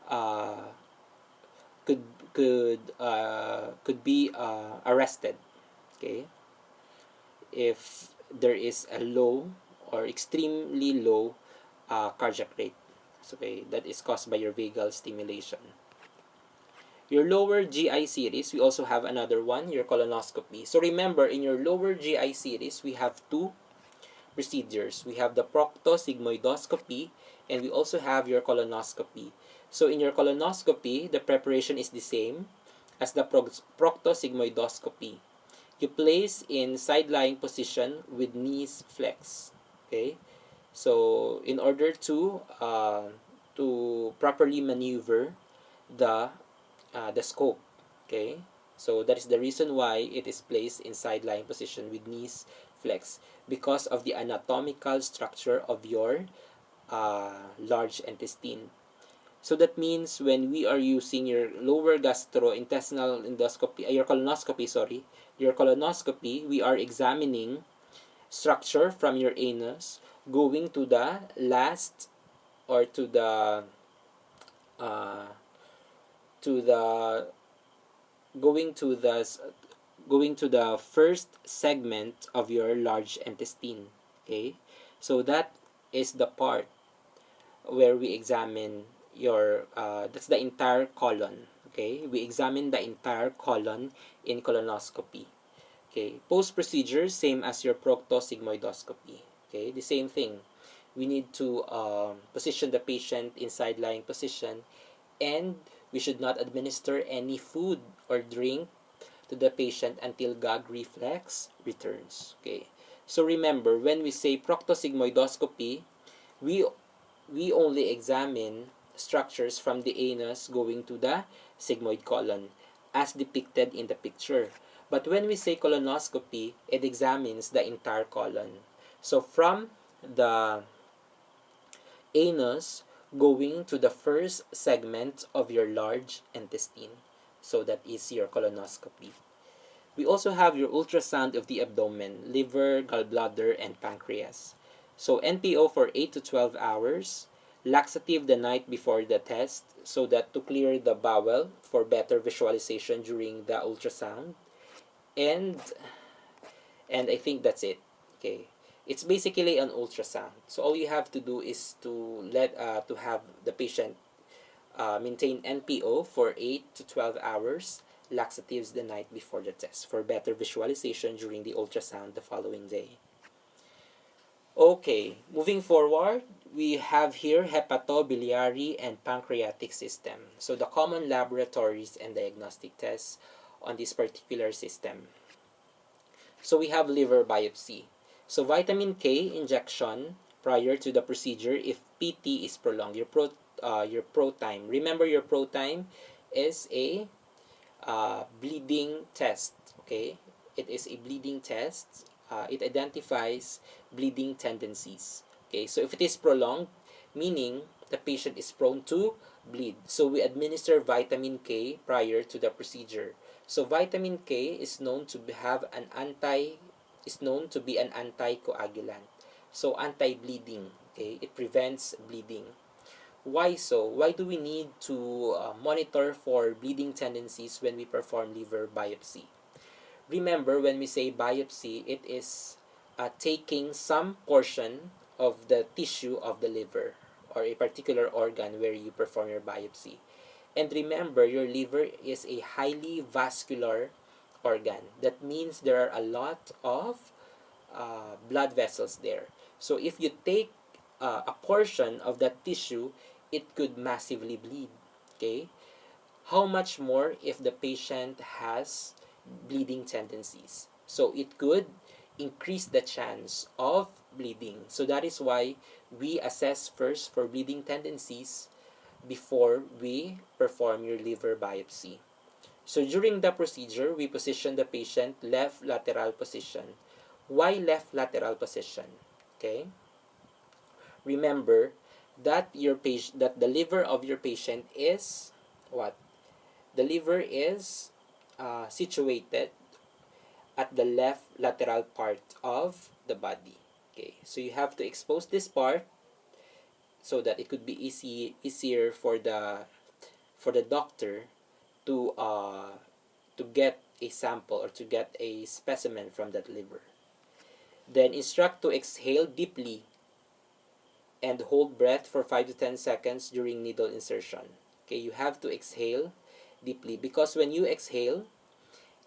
uh, could could be arrested. Okay, if there is a low or extremely low cardiac rate. So, okay, that is caused by your vagal stimulation. Your lower GI series, we also have another one, your colonoscopy. So remember, in your lower GI series, we have two procedures. We have the proctosigmoidoscopy and we also have your colonoscopy. So in your colonoscopy, the preparation is the same as the proctosigmoidoscopy. You place in side-lying position with knees flexed. Okay, so in order to properly maneuver the scope. Okay, so that is the reason why it is placed in side-lying position with knees flexed, because of the anatomical structure of your large intestine. So that means when we are using your lower gastrointestinal endoscopy, your colonoscopy, sorry, your colonoscopy, we are examining structure from your anus going to the last or uh, to the going to the going to the first segment of your large intestine. Okay, so that is the part where we examine your that's the entire colon. Okay, we examine the entire colon in colonoscopy. Okay, post procedure, same as your proctosigmoidoscopy. Okay, the same thing. We need to position the patient in side lying position, and we should not administer any food or drink to the patient until gag reflex returns. Okay, so remember, when we say proctosigmoidoscopy, we we only examine structures from the anus going to the sigmoid colon as depicted in the picture. But when we say colonoscopy, it examines the entire colon. So from the anus going to the first segment of your large intestine. So that is your colonoscopy. We also have your ultrasound of the abdomen, liver, gallbladder, and pancreas. So NPO for 8 to 12 hours, laxative the night before the test so that to clear the bowel for better visualization during the ultrasound. And I think that's it. Okay. It's basically an ultrasound. So all you have to do is to have the patient maintain NPO for 8 to 12 hours, laxatives the night before the test for better visualization during the ultrasound the following day. Okay, moving forward, we have here hepatobiliary and pancreatic system. So the common laboratories and diagnostic tests on this particular system. So we have liver biopsy. So vitamin K injection prior to the procedure if PT is prolonged. Your pro time. Remember, your pro time is a bleeding test. Okay, it is a bleeding test. It identifies bleeding tendencies. Okay, so if it is prolonged, meaning the patient is prone to bleed, so we administer vitamin K prior to the procedure. So vitamin K is known to have an anticoagulant. So anti-bleeding. Okay, it prevents bleeding. Why so? Why do we need to monitor for bleeding tendencies when we perform liver biopsy? Remember, when we say biopsy, it is taking some portion of the tissue of the liver or a particular organ where you perform your biopsy. And remember, your liver is a highly vascular organ. That means there are a lot of blood vessels there. So if you take a portion of that tissue, it could massively bleed. Okay? How much more if the patient has bleeding tendencies? So it could increase the chance of bleeding. So that is why we assess first for bleeding tendencies before we perform your liver biopsy. So during the procedure, we position the patient left lateral position. Why left lateral position? Okay? Remember that the liver of your patient is what? The liver is situated at the left lateral part of the body. Okay, so you have to expose this part so that it could be easier for the doctor to get a sample or to get a specimen from that liver. Then instruct to exhale deeply and hold breath for 5 to 10 seconds during needle insertion. Okay, you have to exhale deeply because when you exhale,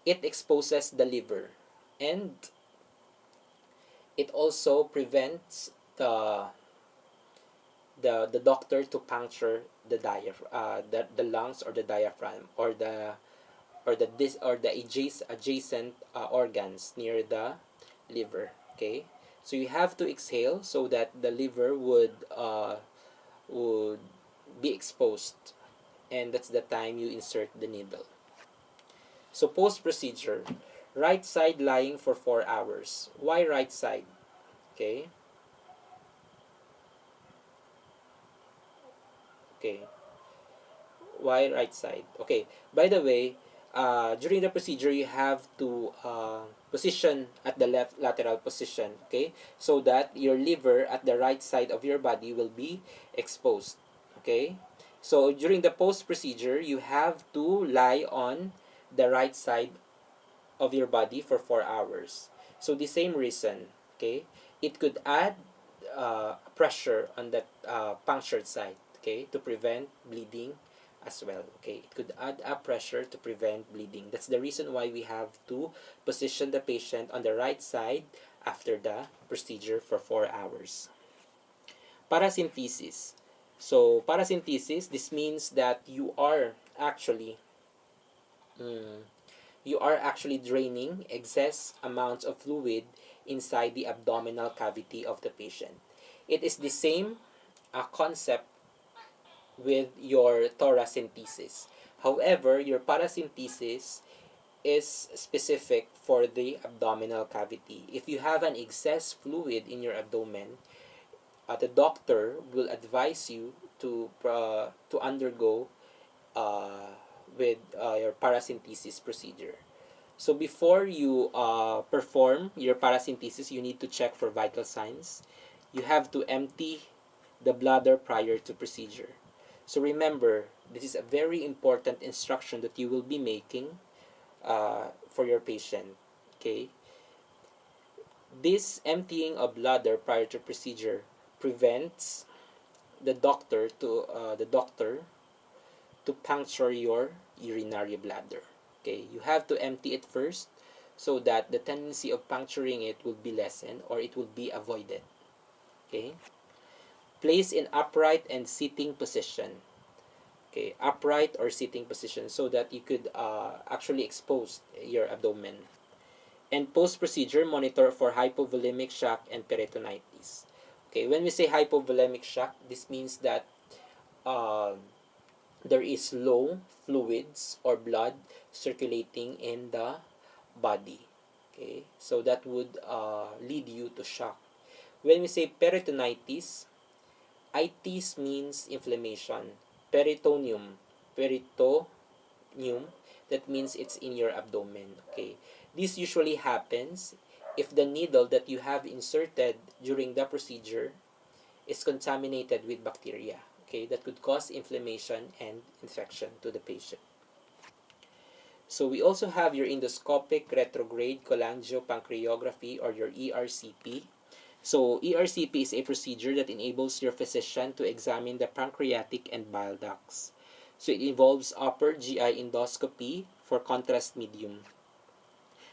it exposes the liver and it also prevents the doctor to puncture the the lungs or the diaphragm or the adjacent organs near the liver. Okay, so you have to exhale so that the liver would be exposed, and that's the time you insert the needle. So post procedure, right side lying for 4 hours. Why right side? Okay. Okay. Why right side? Okay. By the way, during the procedure, you have to position at the left lateral position, okay? So that your liver at the right side of your body will be exposed, okay? So during the post-procedure, you have to lie on the right side of your body for 4 hours. So the same reason, okay? It could add pressure on that punctured side, okay, to prevent bleeding as well. Okay, it could add up pressure to prevent bleeding. That's the reason why we have to position the patient on the right side after the procedure for 4 hours. Paracentesis. So paracentesis, this means that you are actually draining excess amounts of fluid inside the abdominal cavity of the patient. It is the same concept with your thoracentesis. However, your paracentesis is specific for the abdominal cavity. If you have an excess fluid in your abdomen, the doctor will advise you to undergo with your paracentesis procedure. So before you perform your paracentesis, you need to check for vital signs. You have to empty the bladder prior to procedure. So remember, this is a very important instruction that you will be making for your patient. Okay, this emptying of bladder prior to procedure prevents the doctor to puncture your urinary bladder. Okay, you have to empty it first so that the tendency of puncturing it will be lessened or it will be avoided. Okay, place in upright and sitting position. Okay, upright or sitting position so that you could actually expose your abdomen. And post-procedure, monitor for hypovolemic shock and peritonitis. Okay, when we say hypovolemic shock, this means that there is low fluids or blood circulating in the body. Okay, so that would lead you to shock. When we say peritonitis, itis means inflammation. Peritoneum, that means it's in your abdomen. Okay, this usually happens if the needle that you have inserted during the procedure is contaminated with bacteria. okay, that could cause inflammation and infection to the patient. So we also have your endoscopic retrograde cholangiopancreography, or your ERCP. So ERCP is a procedure that enables your physician to examine the pancreatic and bile ducts. So it involves upper GI endoscopy for contrast medium.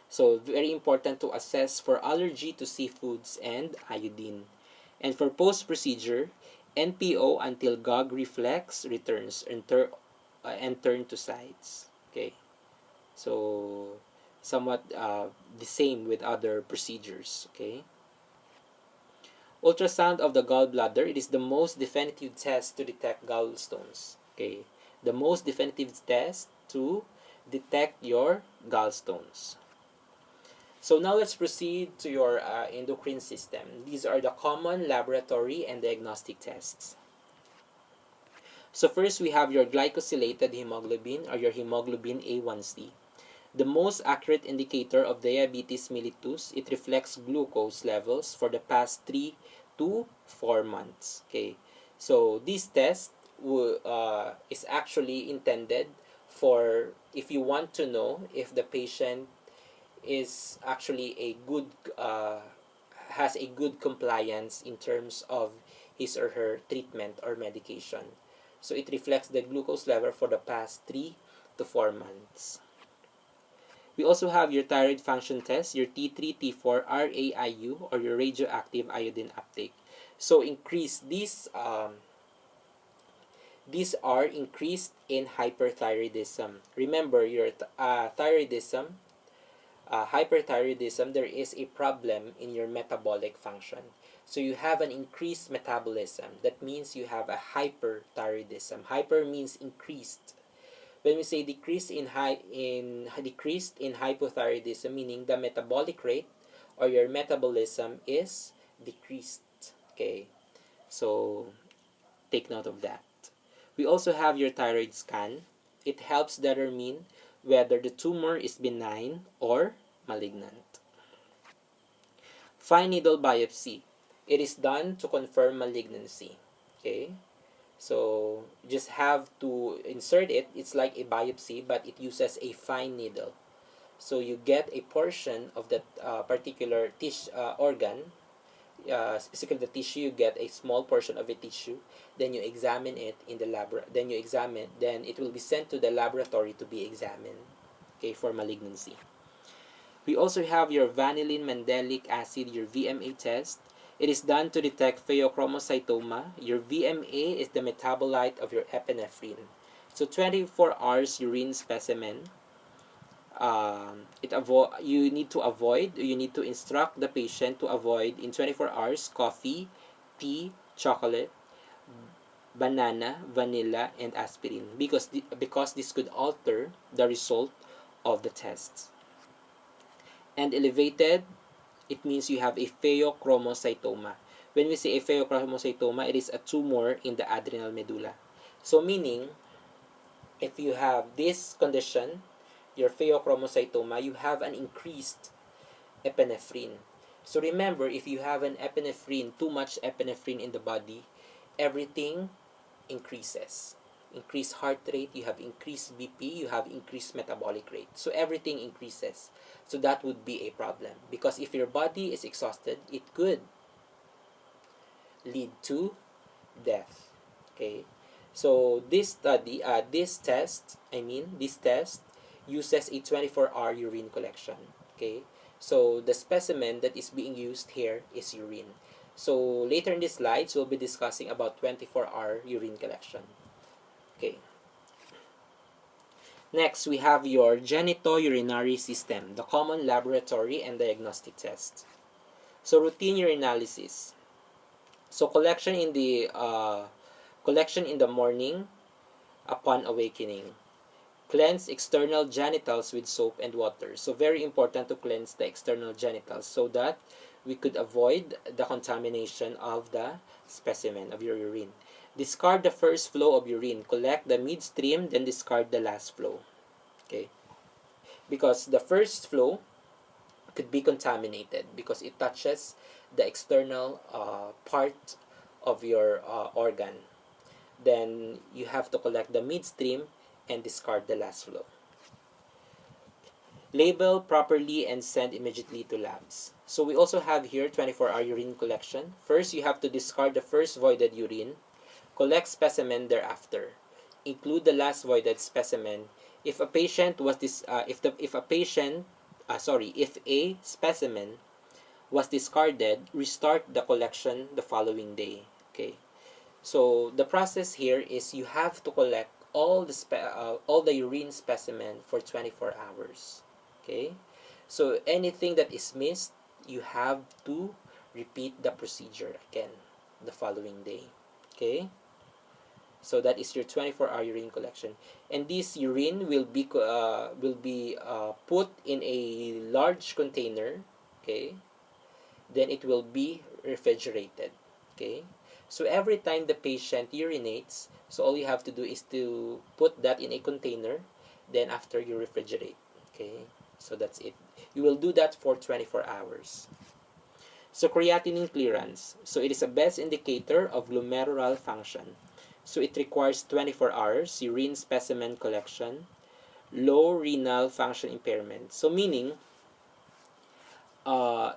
So very important to assess for allergy to seafoods and iodine. And for post-procedure, NPO until gag reflex returns and turn to sides. Okay, so somewhat the same with other procedures. Okay. Ultrasound of the gallbladder, it is the most definitive test to detect gallstones. Okay, the most definitive test to detect your gallstones. So now let's proceed to your endocrine system. These are the common laboratory and diagnostic tests. So first we have your glycosylated hemoglobin, or your hemoglobin A1C. The most accurate indicator of diabetes mellitus, it reflects glucose levels for the past 3 to 4 months. Okay, so this test is actually intended for if you want to know if the patient is actually a good has a good compliance in terms of his or her treatment or medication. So it reflects the glucose level for the past 3 to 4 months. We also have your thyroid function test, your T3, T4, RAIU, or your radioactive iodine uptake. So these are increased in hyperthyroidism. Remember, your thyroidism, hyperthyroidism, there is a problem in your metabolic function. So you have an increased metabolism. That means you have a hyperthyroidism. Hyper means increased. When we say decreased in hypothyroidism, meaning the metabolic rate or your metabolism is decreased. Okay, so take note of that. We also have your thyroid scan. It helps determine whether the tumor is benign or malignant. Fine needle biopsy. It is done to confirm malignancy. Okay, so just have to insert it. It's like a biopsy, but it uses a fine needle. So you get a portion of that particular organ, specifically the tissue. You get a small portion of a tissue. Then you examine it in the lab. Then it will be sent to the laboratory to be examined. Okay, for malignancy. We also have your vanillin mandelic acid, your VMA test. It is done to detect pheochromocytoma. Your VMA is the metabolite of your epinephrine. So 24 hours urine specimen. You need to instruct the patient to avoid in 24 hours coffee, tea, chocolate, banana, vanilla, and aspirin, because this could alter the result of the test. And elevated, it means you have a pheochromocytoma. When we say a pheochromocytoma, it is a tumor in the adrenal medulla. So meaning, if you have this condition, your pheochromocytoma, you have an increased epinephrine. So remember, if you have an epinephrine, too much epinephrine in the body, everything increases. Increased heart rate, you have increased BP, you have increased metabolic rate. So everything increases. So that would be a problem, because if your body is exhausted, it could lead to death. Okay, so this test uses a 24-hour urine collection. Okay, so the specimen that is being used here is urine. So later in these slides, we'll be discussing about 24-hour urine collection. Okay. Next, we have your genitourinary system, the common laboratory and diagnostic test. So routine urinalysis. So collection in the morning upon awakening. Cleanse external genitals with soap and water. So very important to cleanse the external genitals so that we could avoid the contamination of the specimen of your urine. Discard the first flow of urine. Collect the midstream, then discard the last flow. Okay? Because the first flow could be contaminated because it touches the external part of your organ. Then you have to collect the midstream and discard the last flow. Label properly and send immediately to labs. So we also have here 24-hour urine collection. First, you have to discard the first voided urine. Collect specimen thereafter. Include the last voided specimen. If a patient was if a specimen was discarded, restart the collection the following day. Okay. So the process here is you have to collect all the urine specimen for 24 hours. Okay? So anything that is missed, you have to repeat the procedure again the following day. Okay? So that is your 24-hour urine collection, and this urine will be put in a large container. Okay? Then it will be refrigerated. Okay? So every time the patient urinates, so all you have to do is to put that in a container, then after you refrigerate. Okay? So that's it. You will do that for 24 hours. So creatinine clearance. So it is a best indicator of glomerular function. So it requires 24 hours urine specimen collection, low renal function impairment. So meaning,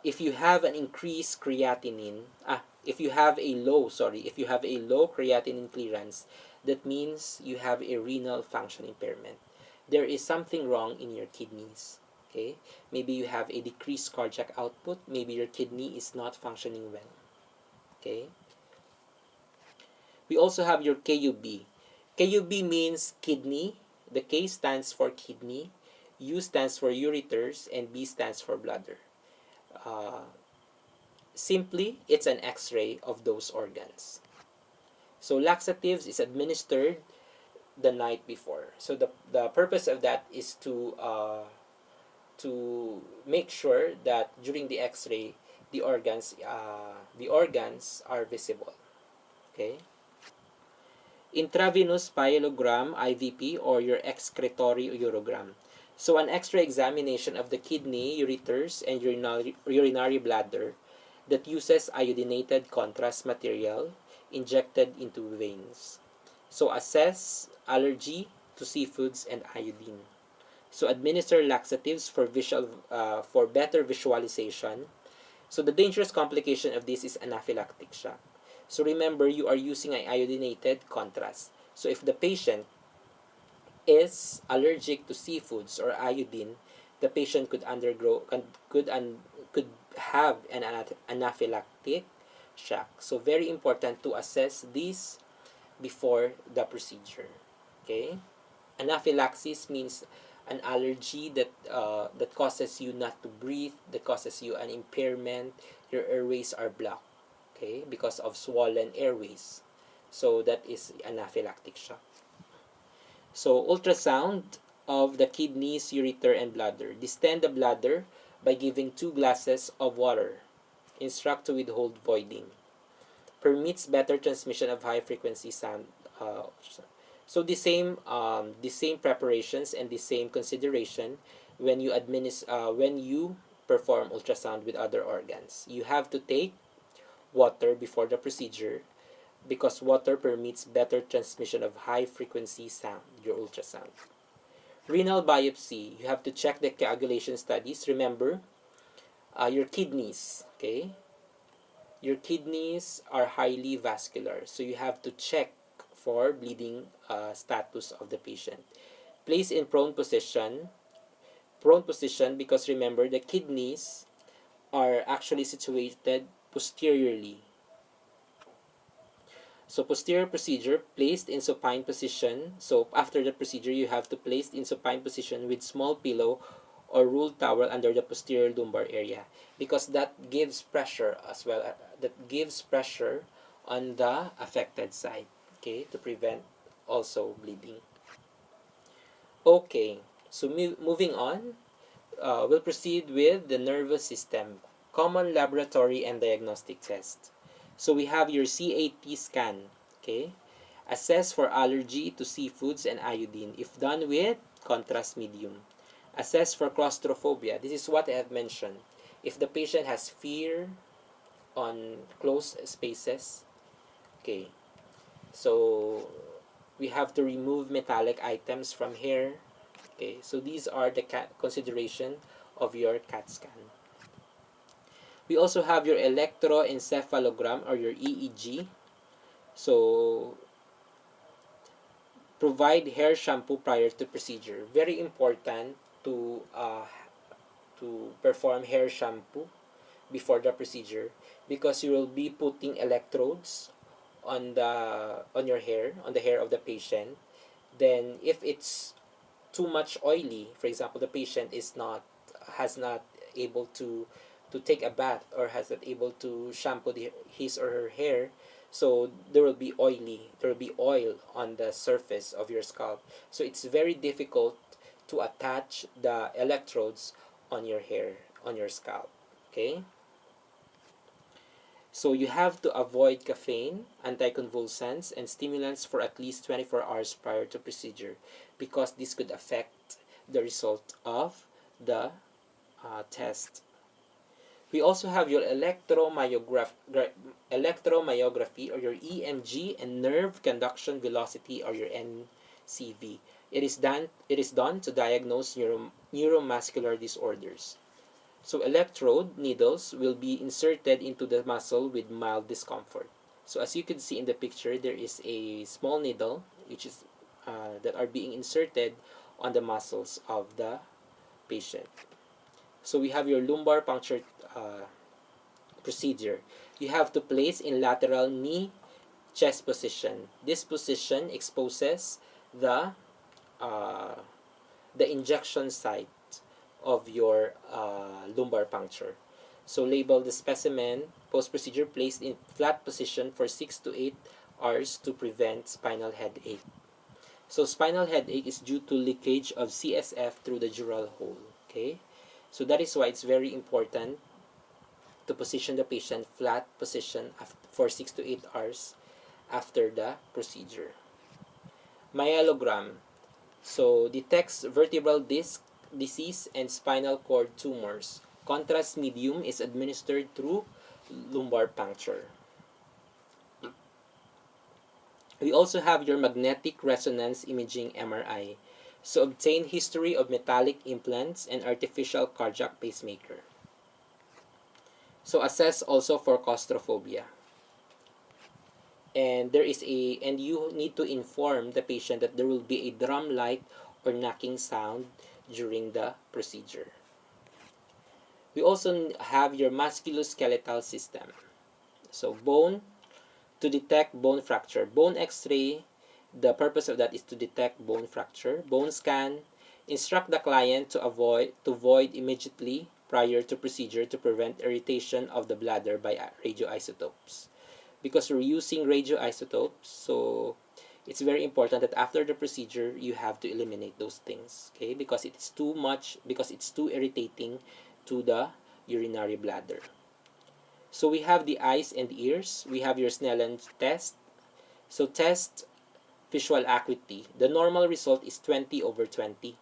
if you have an increased creatinine, if you have a low creatinine clearance, that means you have a renal function impairment. There is something wrong in your kidneys. Okay, maybe you have a decreased cardiac output. Maybe your kidney is not functioning well. Okay. We also have your KUB. KUB means kidney. The K stands for kidney, U stands for ureters, and B stands for bladder. Simply, it's an X-ray of those organs. So laxatives is administered the night before. So the purpose of that is to make sure that during the X-ray, the organs are visible. Okay. Intravenous pyelogram, IVP, or your excretory urogram. So an X-ray examination of the kidney, ureters, and urinary bladder that uses iodinated contrast material injected into veins. So assess allergy to seafoods and iodine. So administer laxatives for better visualization. So the dangerous complication of this is anaphylactic shock. So remember, you are using an iodinated contrast. So if the patient is allergic to seafoods or iodine, the patient could have an anaphylactic shock. So very important to assess this before the procedure. Okay? Anaphylaxis means an allergy that causes you not to breathe, that causes you an impairment. Your airways are blocked, okay, because of swollen airways. So that is anaphylactic shock. So ultrasound of the kidneys, ureter, and bladder. Distend the bladder by giving 2 glasses of water. Instruct to withhold voiding. Permits better transmission of high frequency sound. So the same preparations and the same consideration when you perform ultrasound with other organs. You have to take water before the procedure because water permits better transmission of high frequency sound, your ultrasound. Renal biopsy, you have to check the coagulation studies. Remember, your kidneys, okay? Your kidneys are highly vascular, so you have to check for bleeding status of the patient. Place in prone position because remember, the kidneys are actually situated posteriorly. So posterior procedure, placed in supine position. So after the procedure, you have to place in supine position with small pillow or rolled towel under the posterior lumbar area because that gives pressure as well. That gives pressure on the affected side, okay, to prevent also bleeding. Okay, so moving on, we'll proceed with the nervous system, common laboratory and diagnostic test. So we have your CAT scan, okay? Assess for allergy to seafoods and iodine if done with contrast medium. Assess for claustrophobia. This is what I have mentioned. If the patient has fear on closed spaces, okay. So we have to remove metallic items from here. Okay, so these are the consideration of your CAT scan. We also have your electroencephalogram or your EEG. So provide hair shampoo prior to procedure. Very important to perform hair shampoo before the procedure, because you will be putting electrodes on your hair, on the hair of the patient. Then if it's too much oily, for example, the patient has not able to take a bath, or has not able to shampoo his or her hair, so there will be oil on the surface of your scalp. So it's very difficult to attach the electrodes on your hair, on your scalp. Okay, so you have to avoid caffeine, anticonvulsants, and stimulants for at least 24 hours prior to procedure, because this could affect the result of the test. We also have your electromyography, or your EMG, and nerve conduction velocity, or your NCV. It is done to diagnose neuromuscular disorders. So electrode needles will be inserted into the muscle with mild discomfort. So as you can see in the picture, there is a small needle which is that are being inserted on the muscles of the patient. So we have your lumbar puncture procedure. You have to place in lateral knee chest position. This position exposes uh, the injection site of your lumbar puncture. So label the specimen post-procedure, placed in flat position for 6 to 8 hours to prevent spinal headache. So spinal headache is due to leakage of CSF through the dural hole. Okay, so that is why it's very important to position the patient flat position for 6 to 8 hours after the procedure. Myelogram, so detects vertebral disc disease and spinal cord tumors. Contrast medium is administered through lumbar puncture. We also have your magnetic resonance imaging MRI. So obtain history of metallic implants and artificial cardiac pacemaker. So assess also for claustrophobia. And you need to inform the patient that there will be a drum-like or knocking sound during the procedure. We also have your musculoskeletal system. So bone, to detect bone fracture. Bone X-ray, the purpose of that is to detect bone fracture. Bone scan, instruct the client to void immediately prior to procedure to prevent irritation of the bladder by radioisotopes. Because we're using radioisotopes, so it's very important that after the procedure you have to eliminate those things, okay, because it's too irritating to the urinary bladder. So we have the eyes and ears. We have your Snellen test. So test visual acuity. The normal result is 20/20.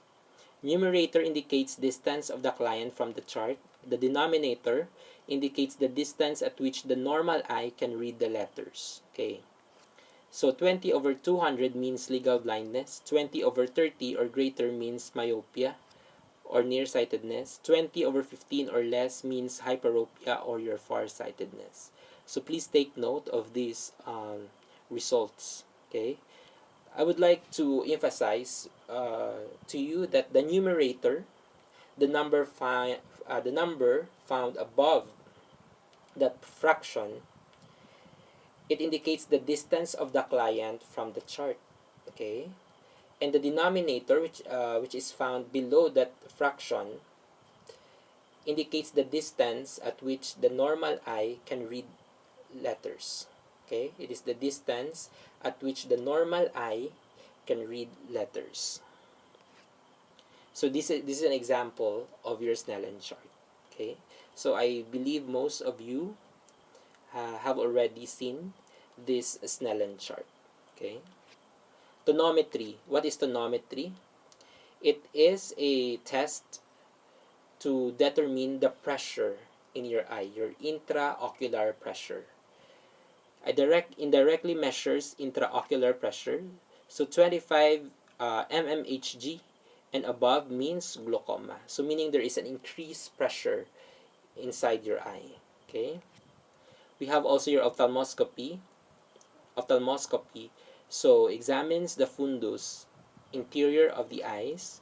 Numerator indicates distance of the client from the chart. The denominator indicates the distance at which the normal eye can read the letters. Okay. So 20/200 means legal blindness. 20/30 or greater means myopia or nearsightedness. 20/15 or less means hyperopia or your farsightedness. So please take note of these results. Okay. I would like to emphasize to you that the numerator, the number found above that fraction, it indicates the distance of the client from the chart. Okay, and the denominator, which is found below that fraction, indicates the distance at which the normal eye can read letters. Okay, it is the distance at which the normal eye can read letters. So this is an example of your Snellen chart. Okay, so I believe most of you have already seen this Snellen chart. Okay, tonometry. What is tonometry? It is a test to determine the pressure in your eye, your intraocular pressure. indirectly measures intraocular pressure. So 25 mmHg and above means glaucoma. So meaning there is an increased pressure inside your eye. Okay. We have also your ophthalmoscopy. So examines the fundus, interior of the eyes,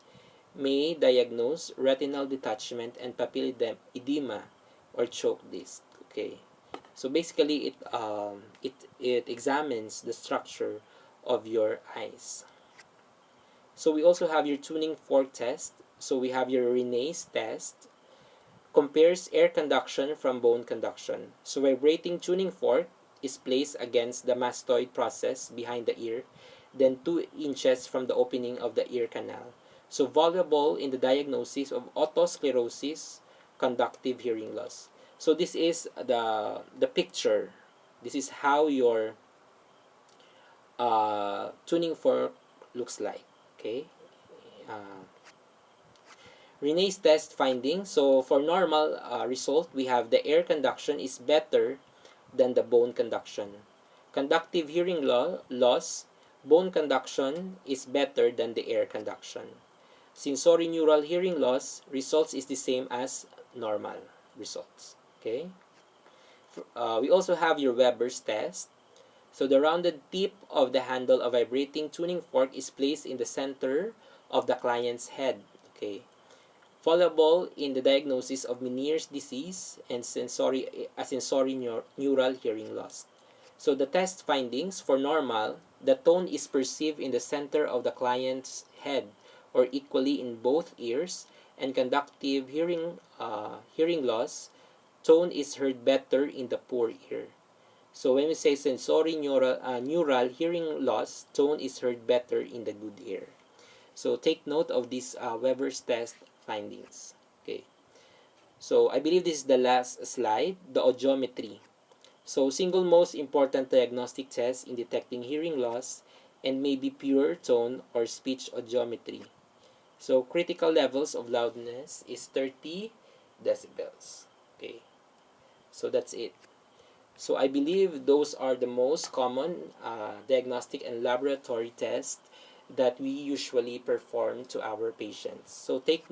may diagnose retinal detachment and papillary edema or choke disc. Okay. So basically it examines the structure of your eyes. So we also have your tuning fork test. So we have your Rene's test, compares air conduction from bone conduction. So vibrating tuning fork is placed against the mastoid process behind the ear, then 2 inches from the opening of the ear canal. So valuable in the diagnosis of otosclerosis, conductive hearing loss. So this is the picture. This is how your tuning fork looks like. Okay. Rene's test finding. So for normal result, we have the air conduction is better than the bone conduction. Conductive hearing loss, bone conduction is better than the air conduction. Sensorineural hearing loss results is the same as normal results. Okay. We also have your Weber's test. So the rounded tip of the handle of vibrating tuning fork is placed in the center of the client's head. Okay. Fallible in the diagnosis of Meniere's disease and sensorineural hearing loss. So the test findings for normal, the tone is perceived in the center of the client's head or equally in both ears, and conductive hearing loss, tone is heard better in the poor ear. So when we say sensorineural hearing loss, tone is heard better in the good ear. So take note of this Weber's test findings. Okay. So I believe this is the last slide, the audiometry. So single most important diagnostic test in detecting hearing loss and may be pure tone or speech audiometry. So critical levels of loudness is 30 decibels. Okay. So that's it. So I believe those are the most common diagnostic and laboratory tests that we usually perform to our patients. So take